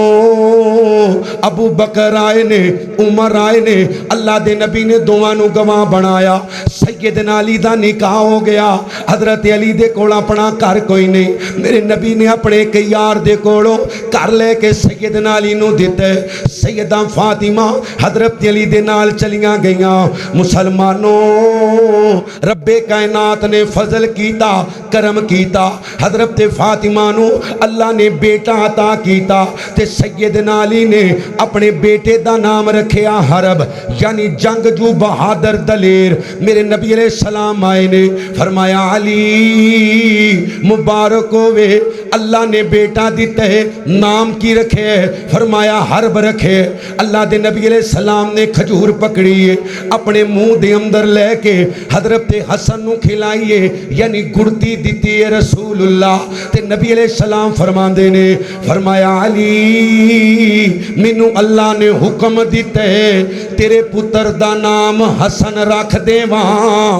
ابو بکر آئے نے عمر آئے نے اللہ دے نبی نے دوانو گواہ بنایا سیدنا علی دا نکاح ہو گیا حضرت علی دے کولا اپنا کر کوئی نہیں میرے نبی نے اپنے کئی یار دے کولو کر لے کے سیدنا علی نو دیتے سیدہ فاطمہ حضرت علی دے نال چلیاں گئیاں مسلمانوں رب کائنات نے فضل کیتا کرم کیتا حضرت فاطمہ نو اللہ نے بیٹا عطا کیتا تے سیدنا علی نے اپنے بیٹے دا نام رکھیا حرب یعنی جنگ جو بہادر دلیر میرے نبی علیہ السلام آئے نے فرمایا علی مبارک ہوئے اللہ نے بیٹا دیتے ہے نام کی رکھے فرمایا حرب رکھے اللہ دے نبی علیہ السلام نے کھجور پکڑیے اپنے منہ دے اندر لے کے حضرت حسن نو کھلائیے یعنی گڑتی دیتی ہے رسول اللہ تے نبی علیہ السلام فرماندے نے فرمایا علی مینوں اللہ نے حکم دیتے ہے تیرے پتر دا نام حسن رکھ دے وہاں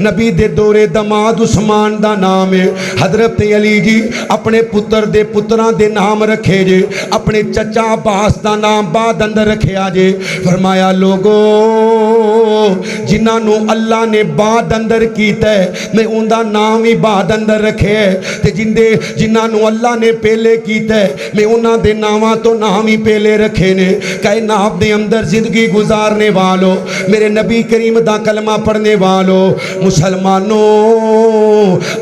نبی دے دورے دماد عثمان دا نام ہے. حضرت علی جی اپنے پتر دے پتراں دے نام رکھے جے, اپنے چچا عباس دا نام بعد اندر رکھیا جے. فرمایا لوگو جنہاں نو اللہ نے بعد اندر کیتا ہے میں ان دا نام ہی بعد اندر رکھے ہے, تے جنہاں نو اللہ نے پہلے کیتا ہے میں انہاں دے ناماں تو نام ہی پہلے رکھے نے. کائنات دے اندر زندگی گزارنے والو, میرے نبی کریم دا کلمہ پڑھنے والو, مسلمانوں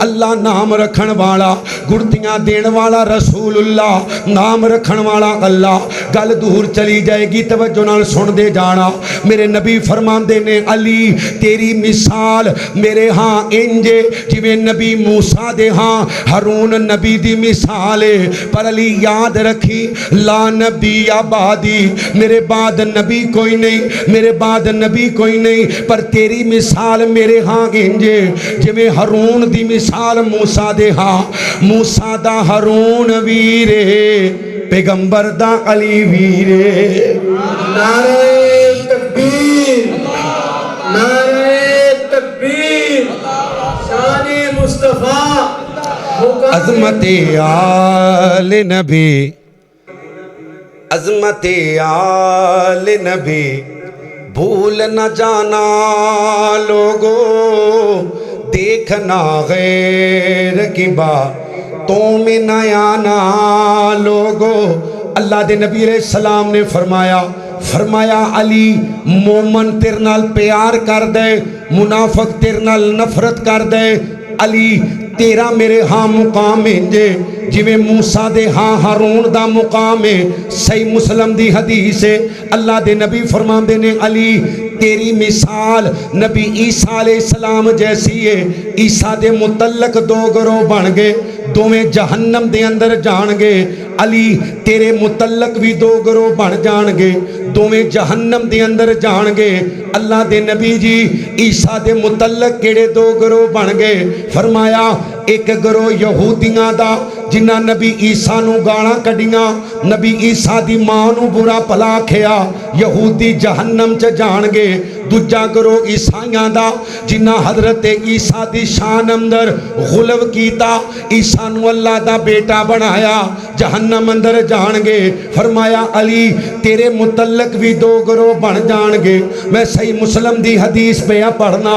اللہ نام رکھن والا, گڑتیاں دین والا رسول اللہ, نام رکھن والا اللہ. گل دور چلی جائے گی, توجہ نال سن دے جانا. میرے نبی فرماندے نے علی تیری مثال میرے ہاں انجے جویں نبی موسیٰ دے ہاں ہارون نبی دی مثال ہے, پر علی یاد رکھی لا نبی آبادی, میرے بعد نبی کوئی نہیں, میرے بعد نبی کوئی نہیں, پر تیری مثال میرے ہاں انجے جویں ہارون دی مثال موسیٰ دے ہاں, موسیٰ دا ہارون ویرے پیغمبر دا علی ویرے. نعرہ تکبیر, نعرہ تکبیر, شان مصطفیٰ, عظمت آل نبی, عظمت آل نبی بھول نہ جانا لوگو, دیکھنا غیر کی باتوں میں نہ آنا لوگو. اللہ دے نبی علیہ السلام نے فرمایا علی مومن تیرے نال پیار کر دے, منافق تیرے نال نفرت کر دے. علی تیرا میرے ہاں مقام ہے جویں موسیٰ دے ہاں ہارون دا مقام ہے. صحیح مسلم دی حدیث ہے, اللہ دے نبی فرماندے نے علی تیری مثال نبی عیسیٰ علیہ السلام جیسی ہے. عیسیٰ دے متعلق دو گروہ بن گئے, دوویں جہنم دے اندر جان گے. علی تیرے متعلق بھی دو گروہ بن جان گے, دوویں جہنم دے اندر جان گے. اللہ دے نبی جی عیسیٰ دے متعلق کیڑے دو گروہ بن گئے؟ فرمایا ایک گروہ یہودیاں دا جنہاں نبی عیسیٰ نو گالاں کڈیاں, نبی عیسیٰ دی ماں نو برا بھلا کھیا, یہودی جہنم چ جان گے. دوجا گروہ عیسائیاں دا جنہاں حضرت عیسیٰ دی شان اندر غلو کیتا, عیسیٰ نو اللہ دا بیٹا بنایا, جہنم اندر جان گے. فرمایا علی تیرے متعلق بھی دو گروہ بن جان گے. میں صحیح مسلم دی حدیث پہ پڑھنا,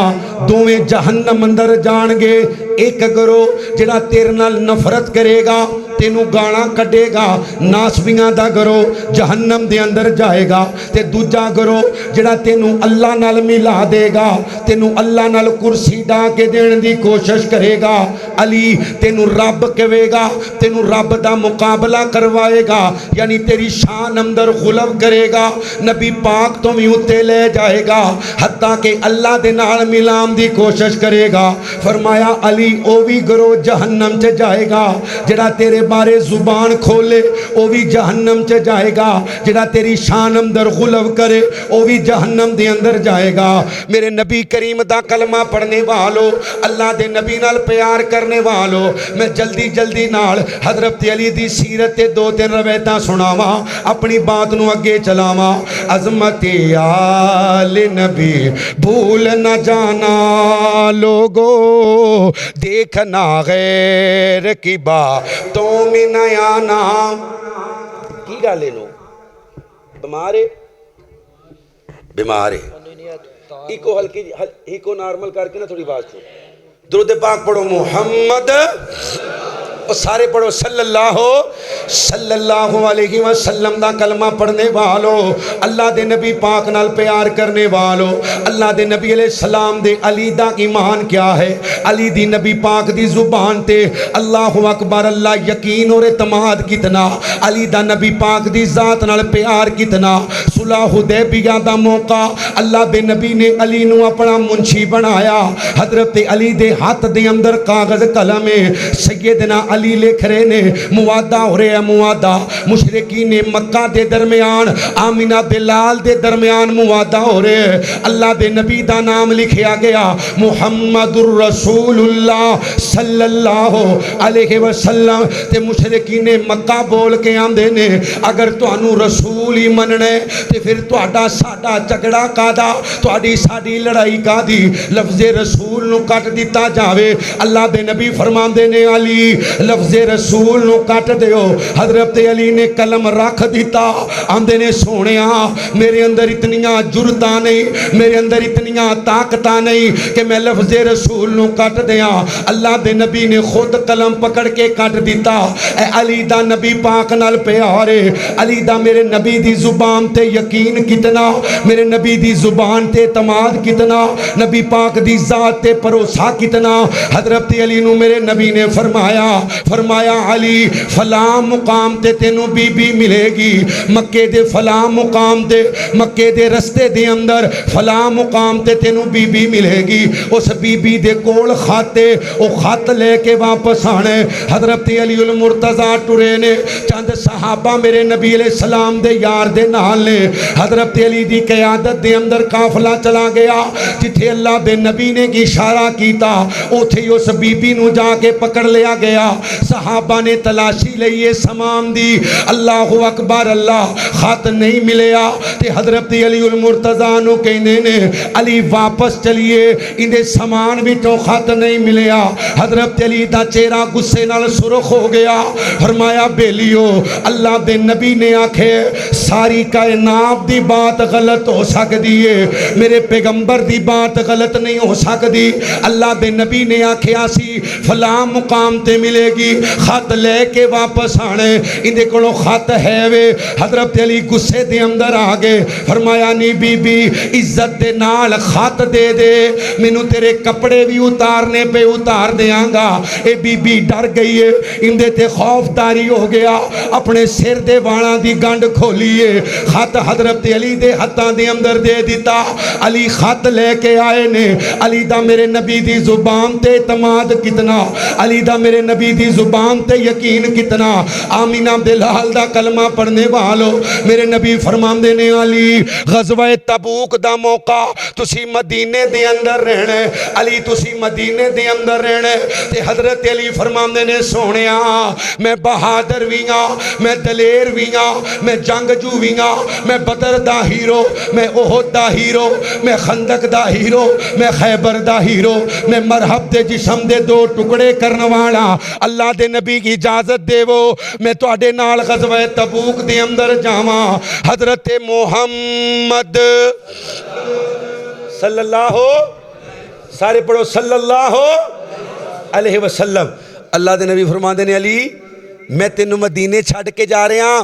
دوویں جہنم اندر جان گے. ایک گروہ جڑا تیرے نال نفرت کرے گا, تینوں گانا کڈے گا, ناسبیاں دا گروہ جہنم دے اندر جائے گا. تے دوجا گروہ جڑا تینوں اللہ نال ملا دے گا, تینوں اللہ نال کرسی ڈا کے دین دی کوشش کرے گا. علی تینوں رب کہے گا, تینوں رب دا مقابلہ کروائے گا, یعنی تیری شان اندر غلو کرے گا, نبی پاک تو بھی اتے لے جائے گا, حتیٰ کہ اللہ دے نال ملام دی کوشش کرے گا. فرمایا علی او بھی گروہ جہنم چ جائے گا, جڑا تیرے بارے زبان کھولے او بھی جہنم چ جائے گا, جڑا تیری شان اندر غلو کرے او بھی جہنم دے اندر جائے گا. میرے نبی کریم دا کلمہ پڑھنے والو, اللہ دے نبی نال پیار کرنے والو, میں جلدی نال حضرت علی دی سیرت تے دو تین روایتاں سناواں, اپنی بات نو اگے چلاواں. عظمت آل نبی بھول نہ جانا لوگو, دیکھنا غیر کی باتوں میں نہ آنا. کی گالے لو بیمارے ایکو ہلکی ایکو نارمل کر کے نا تھوڑی بات چھوڑ. درود پاک پڑھو محمد, اور سارے پڑھو صلی اللہ علیہ وسلم دا کلمہ پڑھنے والو, اللہ دے نبی پاک نال پیار کرنے والو. اللہ دے نبی علیہ السلام دے علی دا ایمان کیا ہے, علی دی نبی پاک دی زبان تے اللہ اکبر, اللہ یقین اور اعتماد کتنا, علی دا نبی پاک دی ذات نال پیار کتنا. صلح حدیبیہ دا موقع اللہ دے نبی نے علی نو اپنا منشی بنایا. حضرت علی دے ہاتھ دے اندر کاغذ قلم ہے, سیدنا علی لکھ رہے نے موادہ ہو رہے ہیں موادہ مشرکین مکہ دے درمیان آمینہ بلال دے درمیان موادہ ہو رہے ہیں اللہ دے نبی دا نام لکھیا گیا محمد الرسول اللہ صلی اللہ علیہ وسلم تے مشرکین مکہ بول کے آندے نے اگر تانوں رسول ہی مننے تے پھر تہاڈا ساڈا جھگڑا کادا تہاڈی ساڈی لڑائی کادی لفظ رسول نو کٹ دیتا جاوے اللہ دے نبی فرماندے نے علی لفظ رسول نو کٹ دیو حضرت علی نے قلم رکھ دیتا آندے نے سونیا میرے اندر اتنیاں جرتاں نہیں میرے اندر اتنیاں طاقتاں نہیں کہ میں لفظ رسول نو کٹ دیاں اللہ دے نبی نے خود قلم پکڑ کے کٹ دیتا اے علی دا نبی پاک نال پیارے علی دا میرے نبی دی زبان تے یقین کتنا میرے نبی دی زبان تے اعتماد کتنا نبی پاک دی ذات تے بھروسہ کتنا حضرت علی نو میرے نبی نے فرمایا علی فلاں مقام تے تینوں بی بی ملے گی مکے دے فلاں مقام تے مکے دے رستے دے اندر فلاں مقام تے تینوں بی بی ملے گی اس بی بی دے کول خاتے او خط لے کے واپس آنے حضرت علی المرتضیٰ ٹرے نے چند صحابہ میرے نبی علیہ السلام دے یار دے نال نے حضرت علی دی قیادت دے اندر قافلہ چلا گیا جتھے اللہ دے نبی نے کی اشارہ کیتا اوتھے اس بی بی نو جا کے پکڑ لیا گیا صحابہ نے تلاشی لئیے سامان دی اللہ اکبر اللہ خط نہیں ملیا تے حضرت علی المرتضیٰ نو کہنے نے علی واپس چلیے اندے سامان وچوں خط نہیں ملیا حضرت علی دا چہرہ غصے نال سرخ ہو گیا فرمایا بیلیو اللہ دے نبی نے آکھے ساری کائنات دی بات غلط ہو سکتی ہے میرے پیغمبر دی بات غلط نہیں ہو سکتی اللہ دے نبی نے آکھیا سی فلاں مقام تے ملے گی خط لے کے واپس آنے اندے کولوں خط ہے وے حضرت علی غصے دے اندر آگے فرمایا نی بی بی عزت دے نال خط دے دے مینوں تیرے کپڑے بھی اتارنے پہ اتار دیاں گا اے بی بی ڈر گئی ہے اندے تے خوف داری ہو گیا اپنے سر دے والاں دی گنڈ کھولیے خط حضرت علی دے ہتھاں دے اندر دے دیتا علی خط لے کے آئے نے علی دا میرے نبی دی زبان تے اعتماد کتنا علی دا میرے نبی دی زبان تے یقین کتنا آمینہ بلال دا کلمہ پڑھنے والو میرے نبی فرماندے نے علی غزوہ تبوک دا موقع تسی مدینے دے اندر رہنے علی تسی مدینے دے اندر رہنے تے حضرت علی فرماندے نے سونیا میں بہادر ویاں میں دلیر ویاں میں جنگجو ویاں میں بدر دا ہیرو میں احد دا ہیرو میں خندق دا ہیرو میں خیبر دا ہیرو میں مرحب دے جسم دے دو ٹکڑے کرنے والا اللہ دے نبی کی اجازت دے وہ میں تو اڈے نال غزوہ تبوک دے اندر جاواں حضرت محمد صلی اللہ سارے پڑھو صلی اللہ علیہ وسلم اللہ دے نبی فرماندے نے علی میں تینوں مدینے چھڑ کے جا رہے ہاں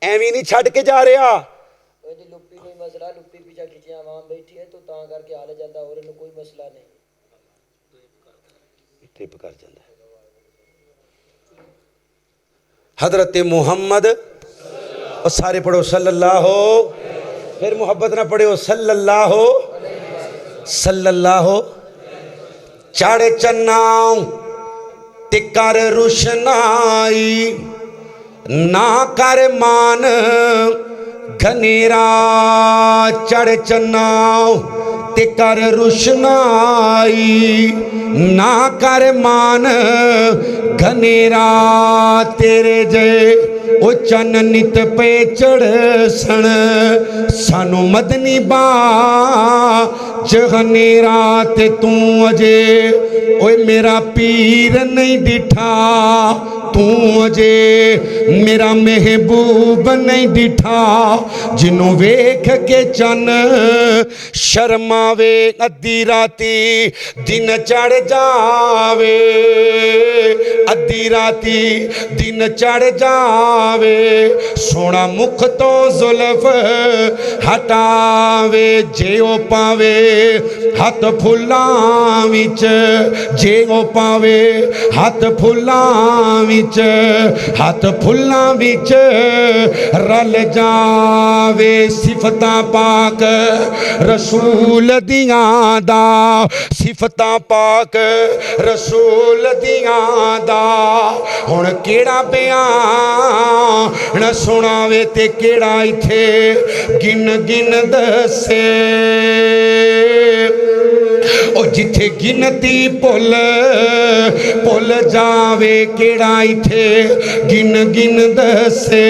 ایویں نہیں چھڑ کے جا رہا لپی کوئی مسئلہ لپی پیچھا کھچیاں عوام بیٹھی ہے تو تاں کر کے حال جاتا اور انہوں کوئی مسئلہ نہیں ٹرپ کر جاتا ہے حضرت محمد اور سارے پڑھو صلی اللہ ہو پھر محبت نہ پڑھو صلی اللہ ہو صلی اللہ ہو چاڑے چناؤں تکر روشنائی نہ کر مان گھنیرا چڑھ چناؤ تے کر روشنائی نہ کر مان گھنیرا تیرے جے او چن نت پہ چڑھ سن سانو مدنی با جغنیرا تے توں اجے اوے میرا پیر نہیں ڈٹھا توں اجے میرا محبوب نہیں ڈٹھا جنوں ویکھ کے چن شرماوے ادھی راتی دن چڑھ جاوے ادھی راتی دن چڑھ جاوے سونا مکھ تو زلف ہٹاوے جے او پاوے ہاتھ پھلاں وچ جے او پاوے ہاتھ پھلاں وچ ہاتھ پھلاں وچ رل جاوے صفتاں پاک رسول دیاں دا صفتاں پاک رسول دیاں دا ہن کیڑا بیان نہ سناوے تے کیڑا ایتھے گن گن دسے او جتھے گنتی پل جاوے کیڑا ایتھے گن گن دسے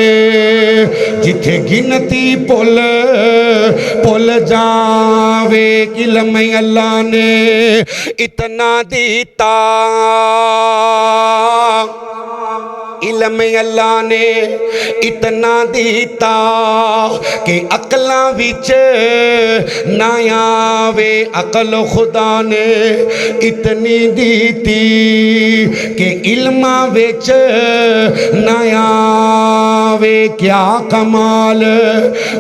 جتھے گنتی پل جاوے علم اللہ نے اتنا دیتا علم اللہ نے اتنا دیتا کہ عقلاں وچ نہ آوے عقل خدا نے اتنی دیتی کہ علماں وچ نہ آوے کیا کمال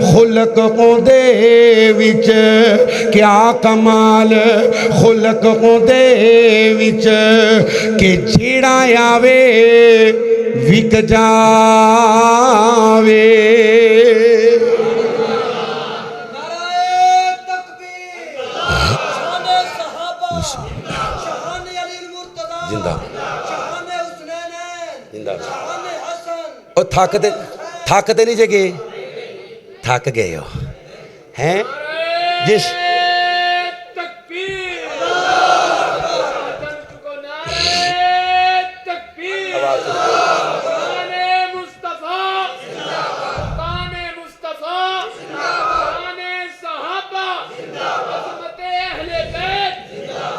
خلق دے وچ کیا کمال خلق دے وچ کہ جیڑا آوے وک جاوے نعرہ تکبیر شان صحابہ شان علی المرتضی زندہ شان حسنین زندہ شان حسن او تھکتے نہیں جگہ تھک گئے ہو ہیں جس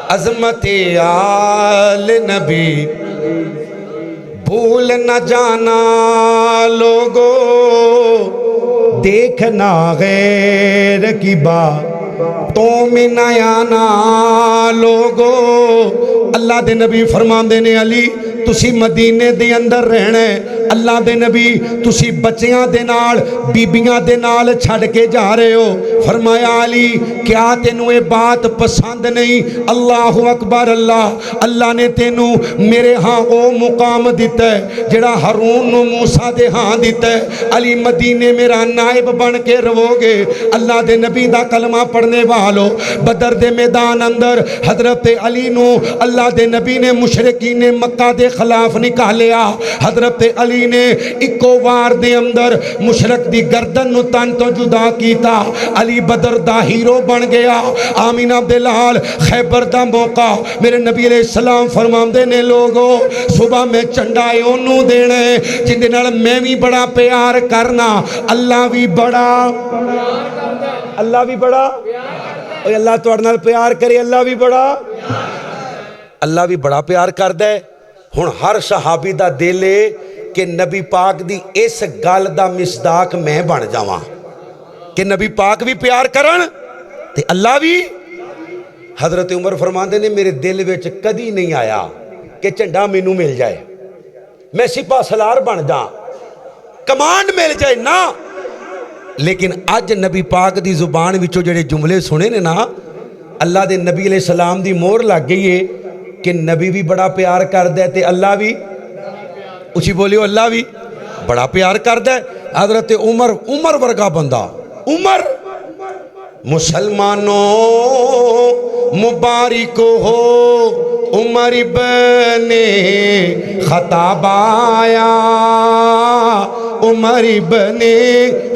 عظمت آل نبی بھول نہ جانا لوگو دیکھنا غیر کی باتوں میں نہ آنا لوگو اللہ دے نبی فرماندے نے علی تسی مدینے دے اندر رہنا ہے اللہ دے نبی تسی بچیاں دے نال بیبیاں دے نال چھڑ کے جا رہے ہو فرمایا علی کیا تینوں یہ بات پسند نہیں اللہ اکبر اللہ نے تینوں میرے ہاں او مقام دیتا ہے جڑا ہارون نو موسیٰ دے ہاں دیتا ہے علی مدینے میرا نائب بن کے رو گے اللہ دے نبی دا کلمہ پڑھنے والو بدر دے میدان اندر حضرت علی نو اللہ دے نبی نے مشرکین مکہ دے خلاف نکالیا حضرت علی نے اکو وار دے اندر مشرک دی گردن نو تن تو جدا کیتا علی بدر دا ہیرو بن گیا آمین عبداللال خیبر دا موقع میرے نبی علیہ السلام فرماندے نے لوگو صبح میں چنڈائے انہوں دینے جن دے نال میں بھی بڑا پیار کرنا اللہ بھی بڑا اوہ اللہ تو اڑنال پیار کرے اللہ بھی بڑا پیار کر دے ہن ہر صحابی دا دلے کہ نبی پاک دی اس گل دا مصداق میں بن جاواں کہ نبی پاک بھی پیار کرن تے اللہ بھی حضرت عمر فرماندے نے میرے دل وچ کدی نہیں آیا کہ جھنڈا مینوں مل جائے میں سپاہ سالار بن جاں کمانڈ مل جائے نا لیکن اج نبی پاک دی زبان وچوں جڑے جملے سنے نے نا اللہ دے نبی علیہ السلام دی مور لگ گئی ہے کہ نبی بھی بڑا پیار کر دے تے اللہ بھی اچھی بولیو اللہ بھی بڑا پیار کر دے حضرت عمر ورگا بندہ عمر مسلمانوں مبارک ہو عمر ابن خطاب آیا عمر ابن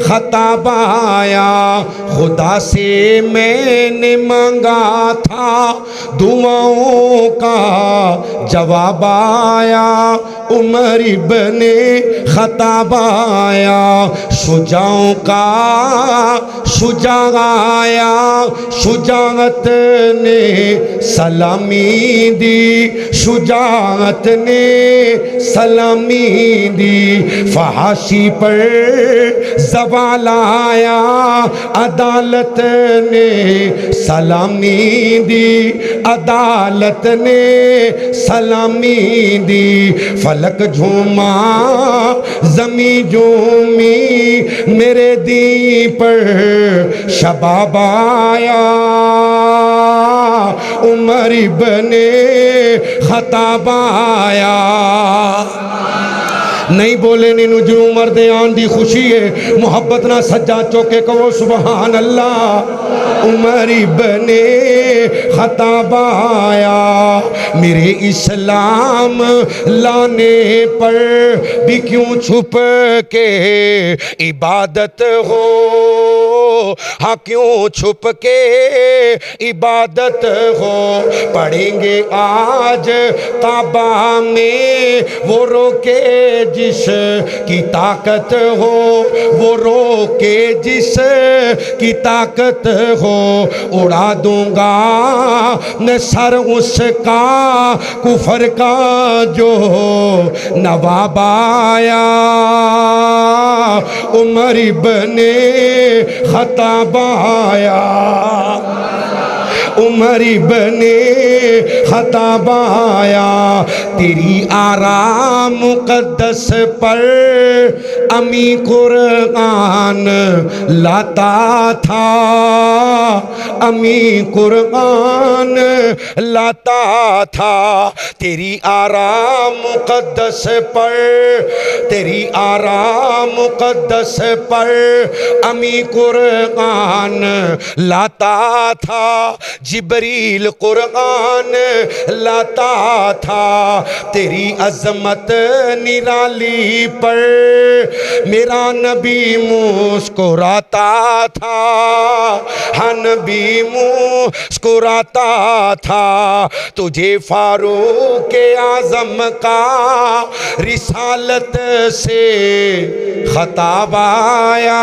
خطاب آیا خدا سے میں نے مانگا تھا دعاؤں کا جواب آیا عمر ابن خطاب آیا شجاعوں کا شجاع آیا شجاعت نے سلامی دی شجاعت نے سلامی دی فحاشی پر زوال آیا عدالت نے سلامی دی عدالت نے سلامی دی فلک جھوما زمین جھومی میرے دین پر شباب آیا عمر ابن خطاب آیا نہیں بولے نہیں جو عمر دے آن دی خوشی ہے محبت نہ سجا چوکے کہو سبحان اللہ عمر ابن خطاب آیا میرے اسلام لانے پر بھی کیوں چھپ کے عبادت ہو ہاں کیوں چھپ کے عبادت ہو پڑھیں گے آج کعبہ میں وہ روکے جس کی طاقت ہو وہ روکے جس کی طاقت ہو اڑا دوں گا میں سر اس کا کفر کا جو نواب آیا عمر ابن خطاب آیا عمر ابن خطاب آیا تیری آرام مقدس پر امی قرآن لاتا تھا امی قرآن لاتا تھا تیری آرام مقدس پر تیری آرام مقدس پر امی قرآن لاتا تھا جبریل قرآن لاتا تھا تیری عظمت نرالی پر میرا نبی مسکراتا تھا ہاں نبی مسکراتا تھا تجھے فاروق اعظم کا رسالت سے خطاب آیا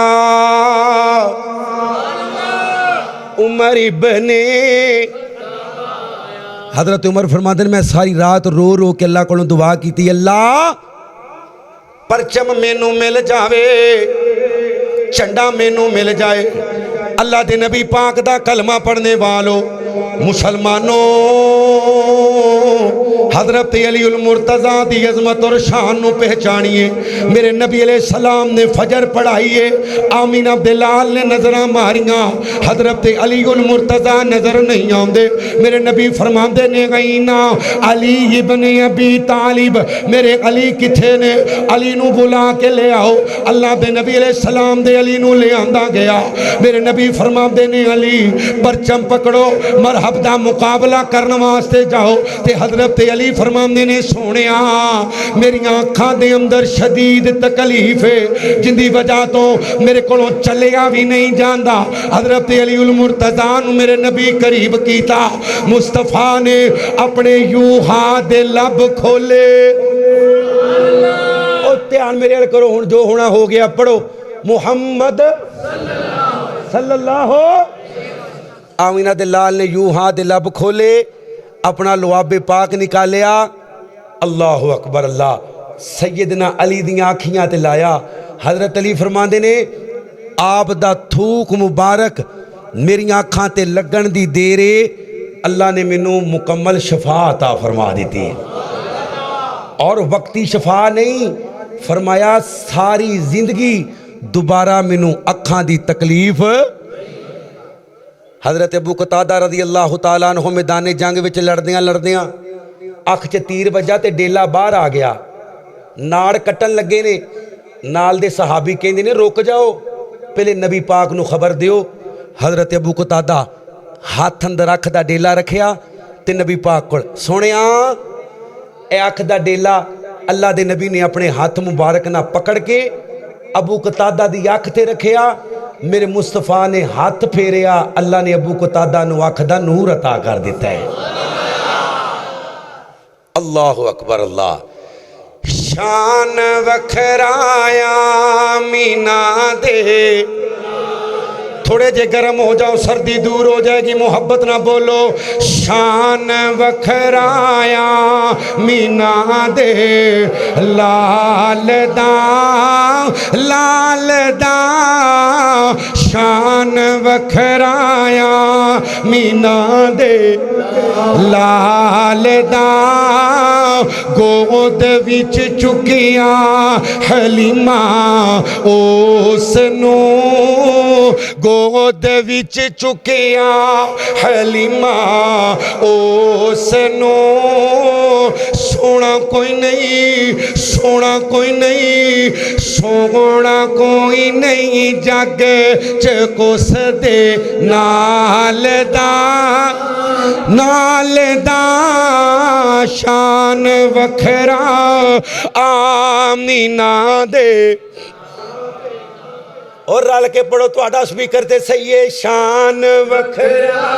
عمر ابن حضرت عمر فرماتے ہیں میں ساری رات رو رو کے اللہ کو دعا کی تھی اللہ پرچم مینوں مل جاوے چنڈا مینوں مل جائے اللہ دے نبی پاک دا کلمہ پڑھنے والو مسلمانوں حضرت علی المرتضیٰ دی عظمت اور شان نو پہچانیے میرے نبی علیہ السلام نے فجر پڑھائیے آمین عبداللال نے نظرہ ماریاں حضرت علی المرتضیٰ نظر نہیں آندے میرے نبی فرماندے نے غینا علی ابن ابی طالب میرے علی کتھے نے علی نو بلا کے لے آؤ اللہ دے نبی علیہ السلام دے علی نو لے آندہ گیا میرے نبی فرماندے نے علی پرچم پکڑو مرحب دا مقابلہ کرنا واسطے جاؤ تے حضرت علی فرماندے نے سونیا میری آنکھاں دے اندر شدید تکلیف ہے جن دی وجہ تو میرے کولوں چلیا بھی نہیں جاندا حضرت علی المرتضیٰ نو میرے نبی قریب کیتا مصطفیٰ نے اپنے یوہا دے لب کھولے اور دھیان میرے علیہ کرو ہن جو ہونا ہو گیا پڑھو محمد صلی اللہ آمینہ دلال نے یوہا دے لب کھولے اپنا لعاب پاک نکالیا اللہ اکبر اللہ سیدنا علی دی آنکھیاں تے لایا حضرت علی فرماندے نے آپ دا تھوک مبارک میری آنکھاں تے لگن دی دیرے اللہ نے منوں مکمل شفا عطا فرما دیتی ہے اور وقتی شفا نہیں فرمایا ساری زندگی دوبارہ منوں اکھاں دی تکلیف حضرت ابو قتادہ رضی اللہ تعالیٰ عنہ میدان جنگ وچ لڑدیاں اکھ چ تیر وجا تے ڈیلا باہر آ گیا ناڑ کٹن لگے نے نال دے صحابی کہندے نے روک جاؤ پہلے نبی پاک نو خبر دیو حضرت ابو قتادہ ہاتھ اندر اکھ دا ڈیلا رکھیا تے نبی پاک کول سونیا اے اکھ دا ڈیلا اللہ دے نبی نے اپنے ہاتھ مبارک نہ پکڑ کے ابو قتادہ دی اکھ تے رکھیا میرے مصطفیٰ نے ہاتھ پھیریا اللہ نے ابو قتادہ نو اکھ دا نور عطا کر دیتا ہے اللہ اکبر اللہ شان وکھرایا مینا دے تھوڑے جے گرم ہو جاؤ سردی دور ہو جائے گی محبت نہ بولو شان وکھرایا مینا دے لال دا شان وکھرایا مینا دے لال دا گود وچ چکیاں حلیمہ اس نو گود وچ چکیاں حلیمہ اس نو سونا کوئی نہیں سونا کوئی نہیں سونا کوئی نہیں جگ چکوس دے نال دا شان وکھرا آمینہ دے اور رل کے پڑھو تو آڈا سپیکر تے صحیح ہے شان وکھرا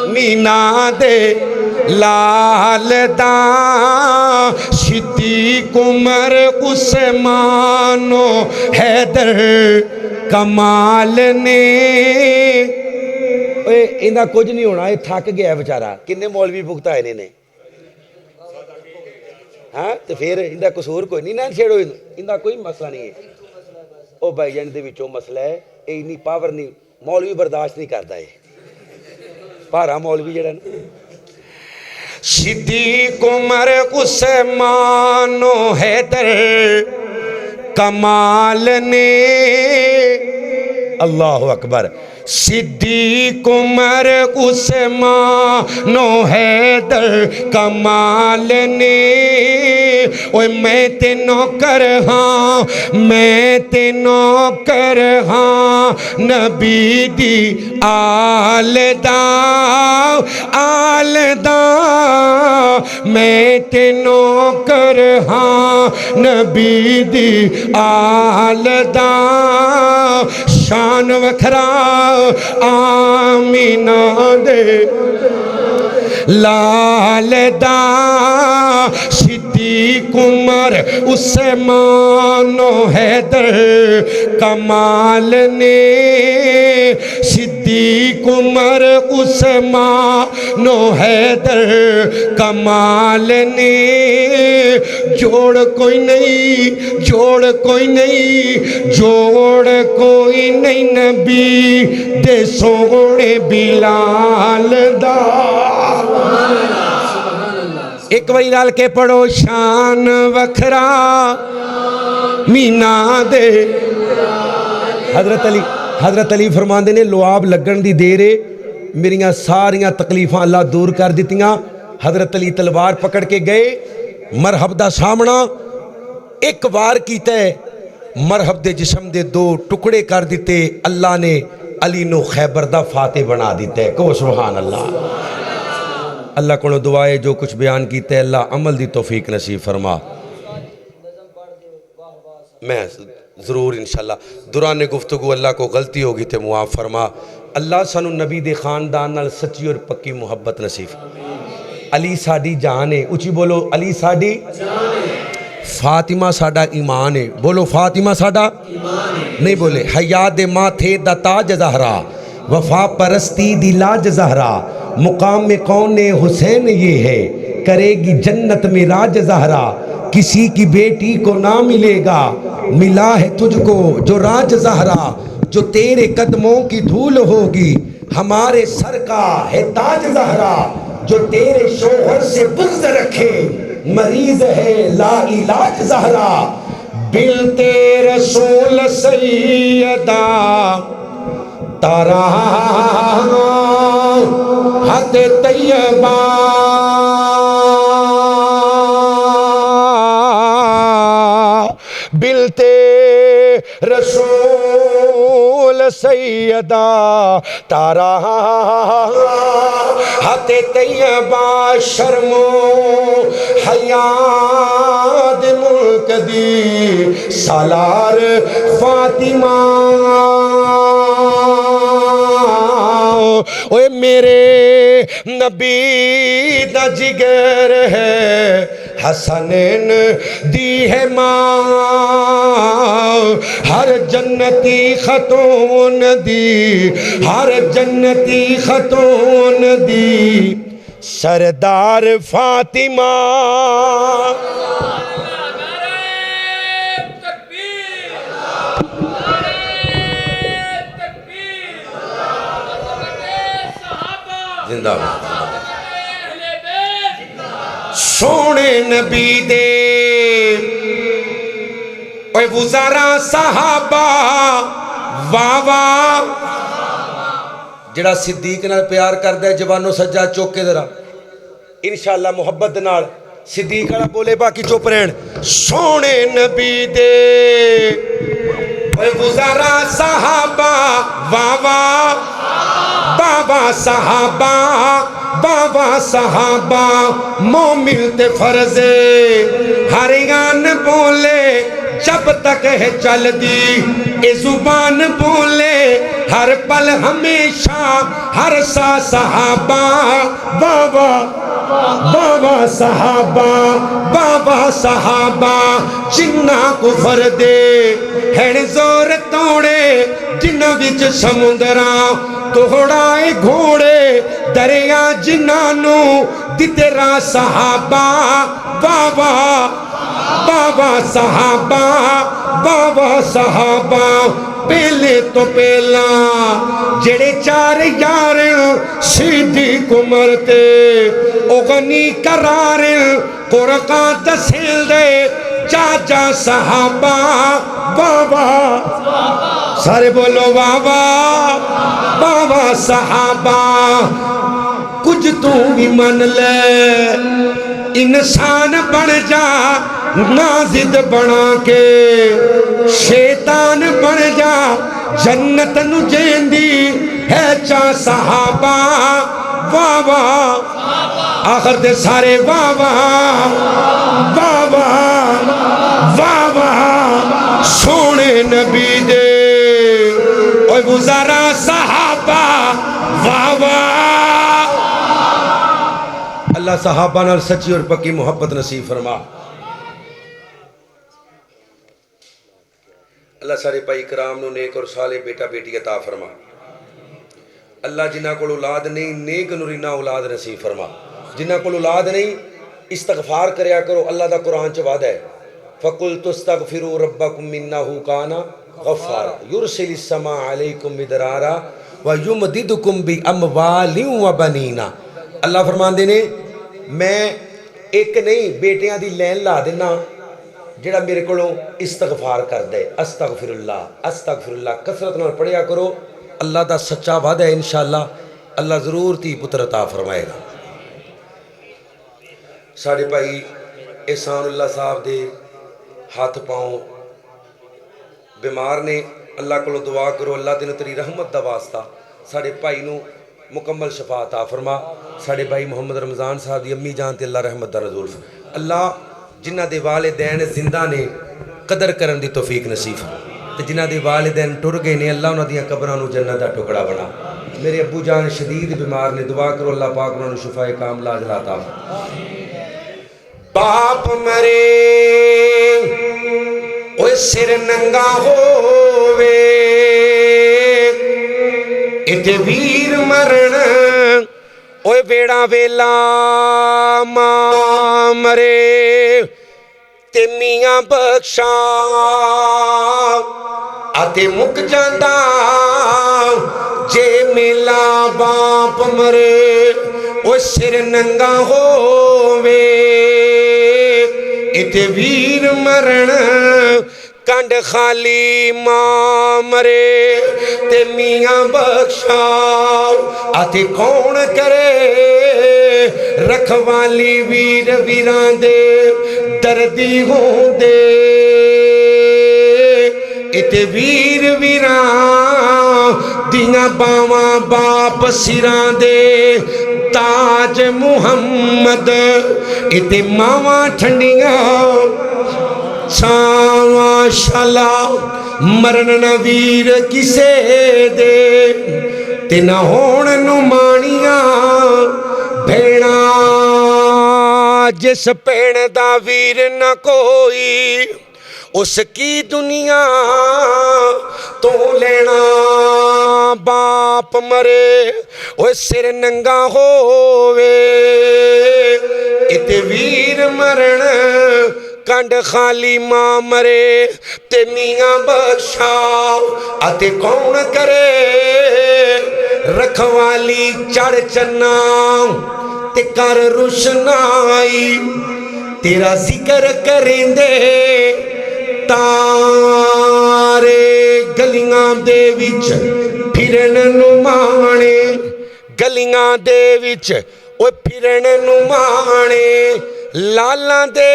مینا دے لال دا صدیق عمر عثمان و حیدر کمال نے ایندہ کچھ نہیں ہونا یہ تھک گیا ہے بچارہ کنے مولوی بھگتا ہے انہیں ہاں تو پھر ایندہ قصور کوئی نہیں نہ چھیڑو ایندہ کوئی مسئلہ نہیں ہے او بھائی جان دے وچوں مسئلہ ہے اینی پاور نہیں مولوی برداشت نہیں کرتا ہے پارا مولوی جڑا نا صدیق عمر عثمان و حیدر کمال نے اللہ اکبر صدیق عمر عثمان و حیدر کمال نے اوے میں تے نوکر ہاں نبی دی آل دا میں تے نوکر ہاں نبی دی آل دا شان وکھرا آمینہ دے لال دا صدیق عمر عثمان و حیدر کمال نے صدیق عمر عثمان و حیدر کمال نے جوڑ کوئی نہیں نبی دے سونے بلال دا ایک باری ڈال کے پڑھو شان وکھرا مینا دے حضرت علی فرماندے نے لواب لگن دی دیرے میریاں ساریاں تکلیفاں اللہ دور کر دیتیاں حضرت علی تلوار پکڑ کے گئے مرحب دا سامنا ایک وار کیتا ہے مرحب دے جسم دے دو ٹکڑے کر دیتے اللہ نے علی نو خیبر دا فاتح بنا دیتے کو سبحان اللہ اللہ کو دعائے جو کچھ بیان کیتے اللہ عمل دی توفیق نصیب فرما میں ضرور انشاءاللہ دوران گفتگو اللہ کو غلطی ہوگی تے معاف فرما اللہ سانو نبی دے خاندان نال سچی اور پکی محبت نصیب علی ساڈی جان ہے اچھی بولو علی ساڈی فاطمہ ساڈا ایمان ہے بولو فاطمہ ساڈا نہیں بولے حیا دے ماتھے دا تاج زہرا وفا پرستی دی لاج زہرا مقام میں کون حسین یہ ہے کرے گی جنت میں راج زہرا کسی کی بیٹی کو نہ ملے گا ملا ہے تجھ کو جو راج زہرا جو تیرے قدموں کی دھول ہوگی ہمارے سر کا ہے تاج زہرا جو تیرے شوہر سے بغض رکھے مریض ہے لا علاج زہرا بنت رسول سیدہ تارا حد طیبہ بنت رسول سیدہ تارا حد طیبہ شرم و حیا دے ملک دی سالار فاطمہ اوے میرے نبی دا جگر ہے حسنین دی ہے ماں ہر جنتی خاتون دی ہر جنتی خاتون دی سردار فاطمہ زندہ سونے نبی دے اے وزارہ صحابہ واہ واہ جڑا صدیق نال پیار کردا ہے جوانو سجا چوک کے ذرا انشاءاللہ محبت نال صدیق والا بولے باقی چپ رہن سونے نبی دے اے وزارہ صحابہ واہ واہ بابا صحابہ بابا صحابہ مومن تے فرضے ہر گان بولے جب تک ہے چل دی اے زبان بولے ہر پل ہمیشہ ہر سا صحابہ بابا بابا صحابہ بابا صحابہ جنہ کفر دے ہن زور توڑے جنہ وچ سمندراں توڑائے گھوڑے دریا جنانو دیترا صحابہ بابا بابا صحابہ بابا صحابہ پہلے تو پہلا جڑے چار یار صدیق عمر تے او غنی قرار قرآن دسیل دے چاچا صحابہ بابا سارے بولو بابا بابا صحابہ کچھ تو بھی من لے انسان بن جا نازد بنا کے شیطان بن جا جنت نو جیندی ہے چا صحابہ واہ واہ آخر دے سارے واہ واہ واہ واہ واہ واہ سونے نبی دے اوہ وزارہ صحابہ واہ واہ اللہ صحابہ نال سچی اور پکی محبت نصیب فرما اللہ سارے بھائی کرام نو نیک اور صالح بیٹا بیٹی عطا فرما اللہ جنہ کو اولاد نہیں نیک نورینہ اولاد نصیب فرما جنہ کو اولاد نہیں استغفار کریا کرو اللہ دا قرآن چ وعدہ ہے فَقُلْتُ اسْتَغْفِرُوا رَبَّكُمْ إِنَّهُ كَانَ غَفَّارًا يُرْسِلِ السَّمَاءَ عَلَيْكُمْ مِدْرَارًا وَيُمْدِدُكُمْ بِأَمْوَالٍ وَبَنِينَ اللہ فرمان دینے میں ایک نہیں بیٹیاں دی لین لا دینا جڑا میرے کو استغفار کر دے استغفر اللہ کثرت نال پڑھیا کرو اللہ دا سچا وعدہ ہے انشاءاللہ اللہ ضرور تھی پتر عطا فرمائے گا ساڑھے بھائی احسان اللہ صاحب دے ہاتھ پاؤں بیمار نے اللہ کو دعا کرو اللہ تینوں تیری رحمت دا واسطہ ساڑھے بھائی نو مکمل شفا عطا فرما ساڑھے بھائی محمد رمضان صاحب دی امی جان تے اللہ رحمت دا نزول اللہ جنہ دے والدین زندہ نے قدر کرن دی توفیق نصیب تے جنہ دے والدین ٹر گئے نے اللہ انہاں دیاں قبراں نو جنت دا ٹکڑا بنا میرے ابو جان شدید بیمار نے دعا کرو اللہ پاک انہاں نو شفا کاملہ عاجلہ عطا باپ مرے اوے سر ننگا ہووے اتے ویر مرن اوے بیڑا ویلا ماں مرے تے میاں بخشا آتے مک جاندہ جے میلا باپ مرے اوے سر ننگا ہووے اتے ویر مرن کنڈ خالی ماں مرے تے میاں بخشا آتے کون کرے رکھوالی ویر ویران دے دردی ہوں دے اتے ویر ویران دیاں باواں باپ سیران دے تاج محمد اتے ماواں ٹھنڈیاں چھاواں شالا مرن نویر کسے دے تے نہ ہون نمانیاں بھیڑاں جس پیڑ دا ویر نہ کوئی اس کی دنیا تو لینا باپ مرے وہ سر ننگا ہووے اتے ویر مرن کنڈ خالی ماں مرے تے میاں بخشاؤ اتے کون کرے رکھوالی چڑھ چنا تے کر روشنائی تیرا ذکر کریں دے تارے گلیاں دے وچ پھرن نمانے گلیاں دے وچ وہ پھرن نمانے لالاں دے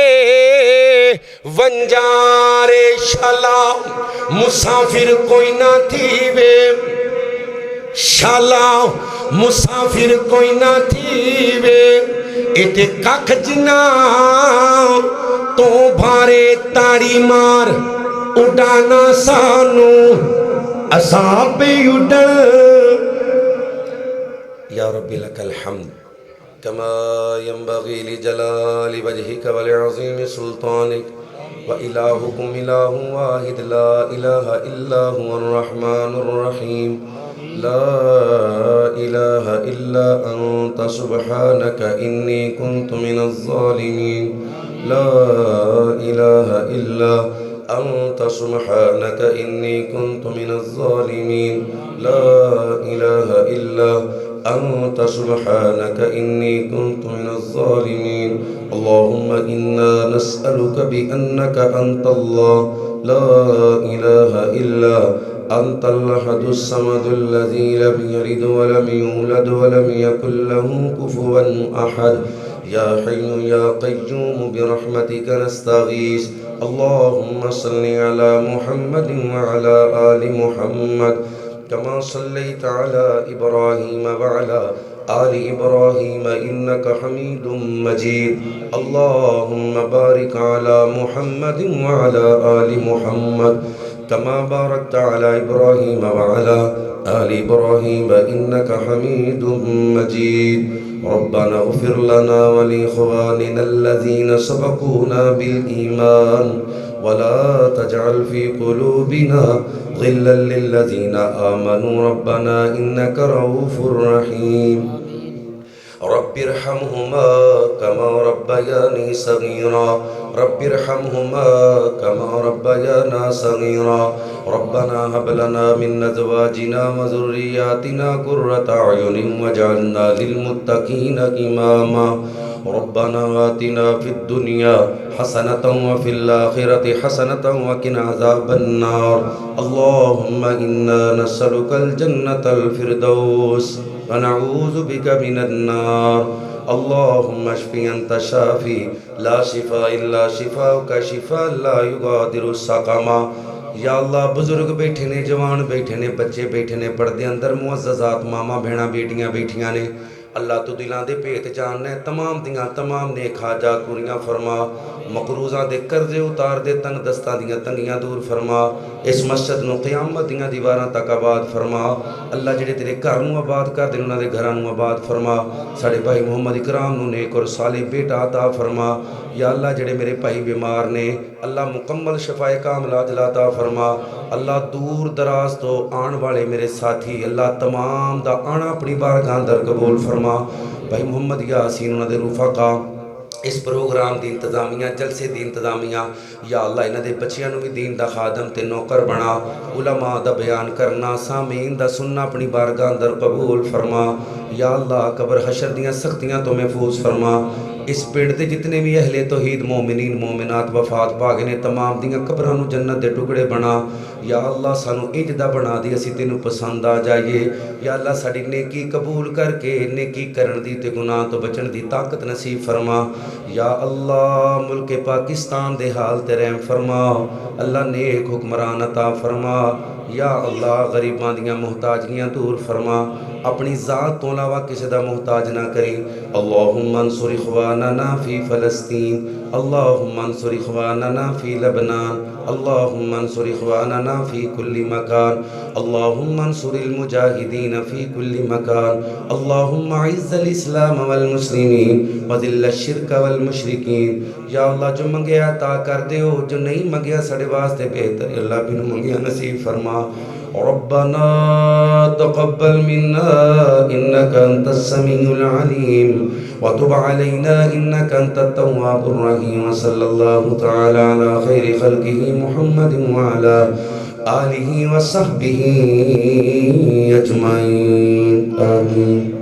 ونجارے شالا مسافر کوئی نہ تھی وے شالا مسافر کوئی نہ تھی وے اتے ککھ جنا تو بھارے تاڑی مار اڈانا سانو اساں پہ اڈن یا ربی لک الحمد كما ينبغي لجلال وجهك ولعظيم سلطانك وإلهكم إله واحد لا إله إلا هو الرحمن الرحيم لا إله إلا أنت سبحانك إني كنت من الظالمين لا إله إلا أنت سبحانك إني كنت من الظالمين لا إله إلا أنت سبحانك إني كنت من الظالمين اللهم إنا نسألك بأنك أنت الله لا إله إلا أنت الأحد الصمد الذي لم يلد ولم يولد ولم يكن له كفوا أحد يا حي يا قيوم برحمتك نستغيث اللهم صل على محمد وعلى آل محمد كما صليت على إبراهيم وعلى آل إبراهيم إنك حميد مجيد اللهم بارك على محمد وعلى آل محمد كما باركت على إبراهيم وعلى آل إبراهيم إنك حميد مجيد ربنا اغفر لنا ولإخواننا الذين سبقونا بالإيمان ولا تجعل في قلوبنا غلا للذين آمنوا ربنا إنك رؤوف رحيم رب ارحمهما كما ربياني صغيرا رب ارحمهما كما ربيانا صغيرا ربنا هب لنا من أزواجنا وذرياتنا قرة أعين واجعلنا للمتقين إماما ربنا آتنا في الدنيا حسنة وفي الآخرة حسنة وقنا عذاب النار اللهم إنا نسألك الجنة الفردوس ونعوذ بك من النار اللهم اشف أنت شافي لا شفاء إلا شفاءك شفاء لا يغادر سقما یا اللہ بزرگ بیٹھے نے جوان بیٹھے نے بچے بیٹھے نے پردے اندر معززات ماما بہنا بیٹیاں بیٹھیاں نے اللہ تو دلان دے پیت جاننے تمام دیاں تمام نیک حاجات پوریاں فرما مقروضاں دے قرضے اتار دے تنگ دستاں دیاں تنگیاں دور فرما اس مسجد نو قیامت دیاں دیواراں تک آباد فرما اللہ جڑے تیرے گھر نو آباد کر دے انہاں دے گھراں نو آباد فرما ساڈے بھائی محمد اکرام نو نیک اور صالح بیٹا عطا فرما یا اللہ جڑے میرے بھائی بیمار نے اللہ مکمل شفا کاملہ عطا فرما اللہ دور دراز تو آن والے میرے ساتھی اللہ تمام دا آنا اپنی بارگاہ اندر قبول فرما بھائی محمد یاسین انہاں دے رفقا اس پروگرام دی انتظامیہ جلسے دی انتظامیہ یا اللہ انہاں دے بچیاں نو بھی دین دا خادم تے نوکر بنا علماء دا بیان کرنا سامعین دا سننا اپنی بارگاہ اندر قبول فرما یا اللہ قبر حشر دیاں سختیاں تو محفوظ فرما اس پیڑ دے جتنے بھی اہل توحید مومنین مومنات وفات پاگے نے تمام دیاں قبرانو جنت دے ٹکڑے بنا یا اللہ سانو اجدہ بنا دی اسی تینو پسند آ جائیے یا اللہ ساڑی نیکی قبول کر کے نیکی کرن دی تے گناہ تو بچن دی طاقت نصیب فرما یا اللہ ملک پاکستان دے حال تے رحم فرما اللہ نیک حکمران عطا فرما یا اللہ غریباں دیاں محتاجیاں دور فرما اپنی ذات تو علاوہ کسی دا محتاج نہ کریں اللہم انصر اخواننا فی فلسطین اللهم انصر اخواننا في لبنان، اللهم انصر اخواننا في كل مكان، اللهم انصر المجاهدين في كل مكان، اللهم اعز الاسلام والمسلمین وذل الشرک والمشرکین. یا اللہ جو منگیا عطا کر دیو، جو نہیں منگیا سڑے واسطے بہتر اللہ بن منگیا نصیب فرما. ربنا تقبل منا انك انت السميع العليم وتب علينا انك انت التواب الرحيم. وصلى الله تعالى على خير خلقه محمد وعلى آله وصحبه اجمعين. آمين.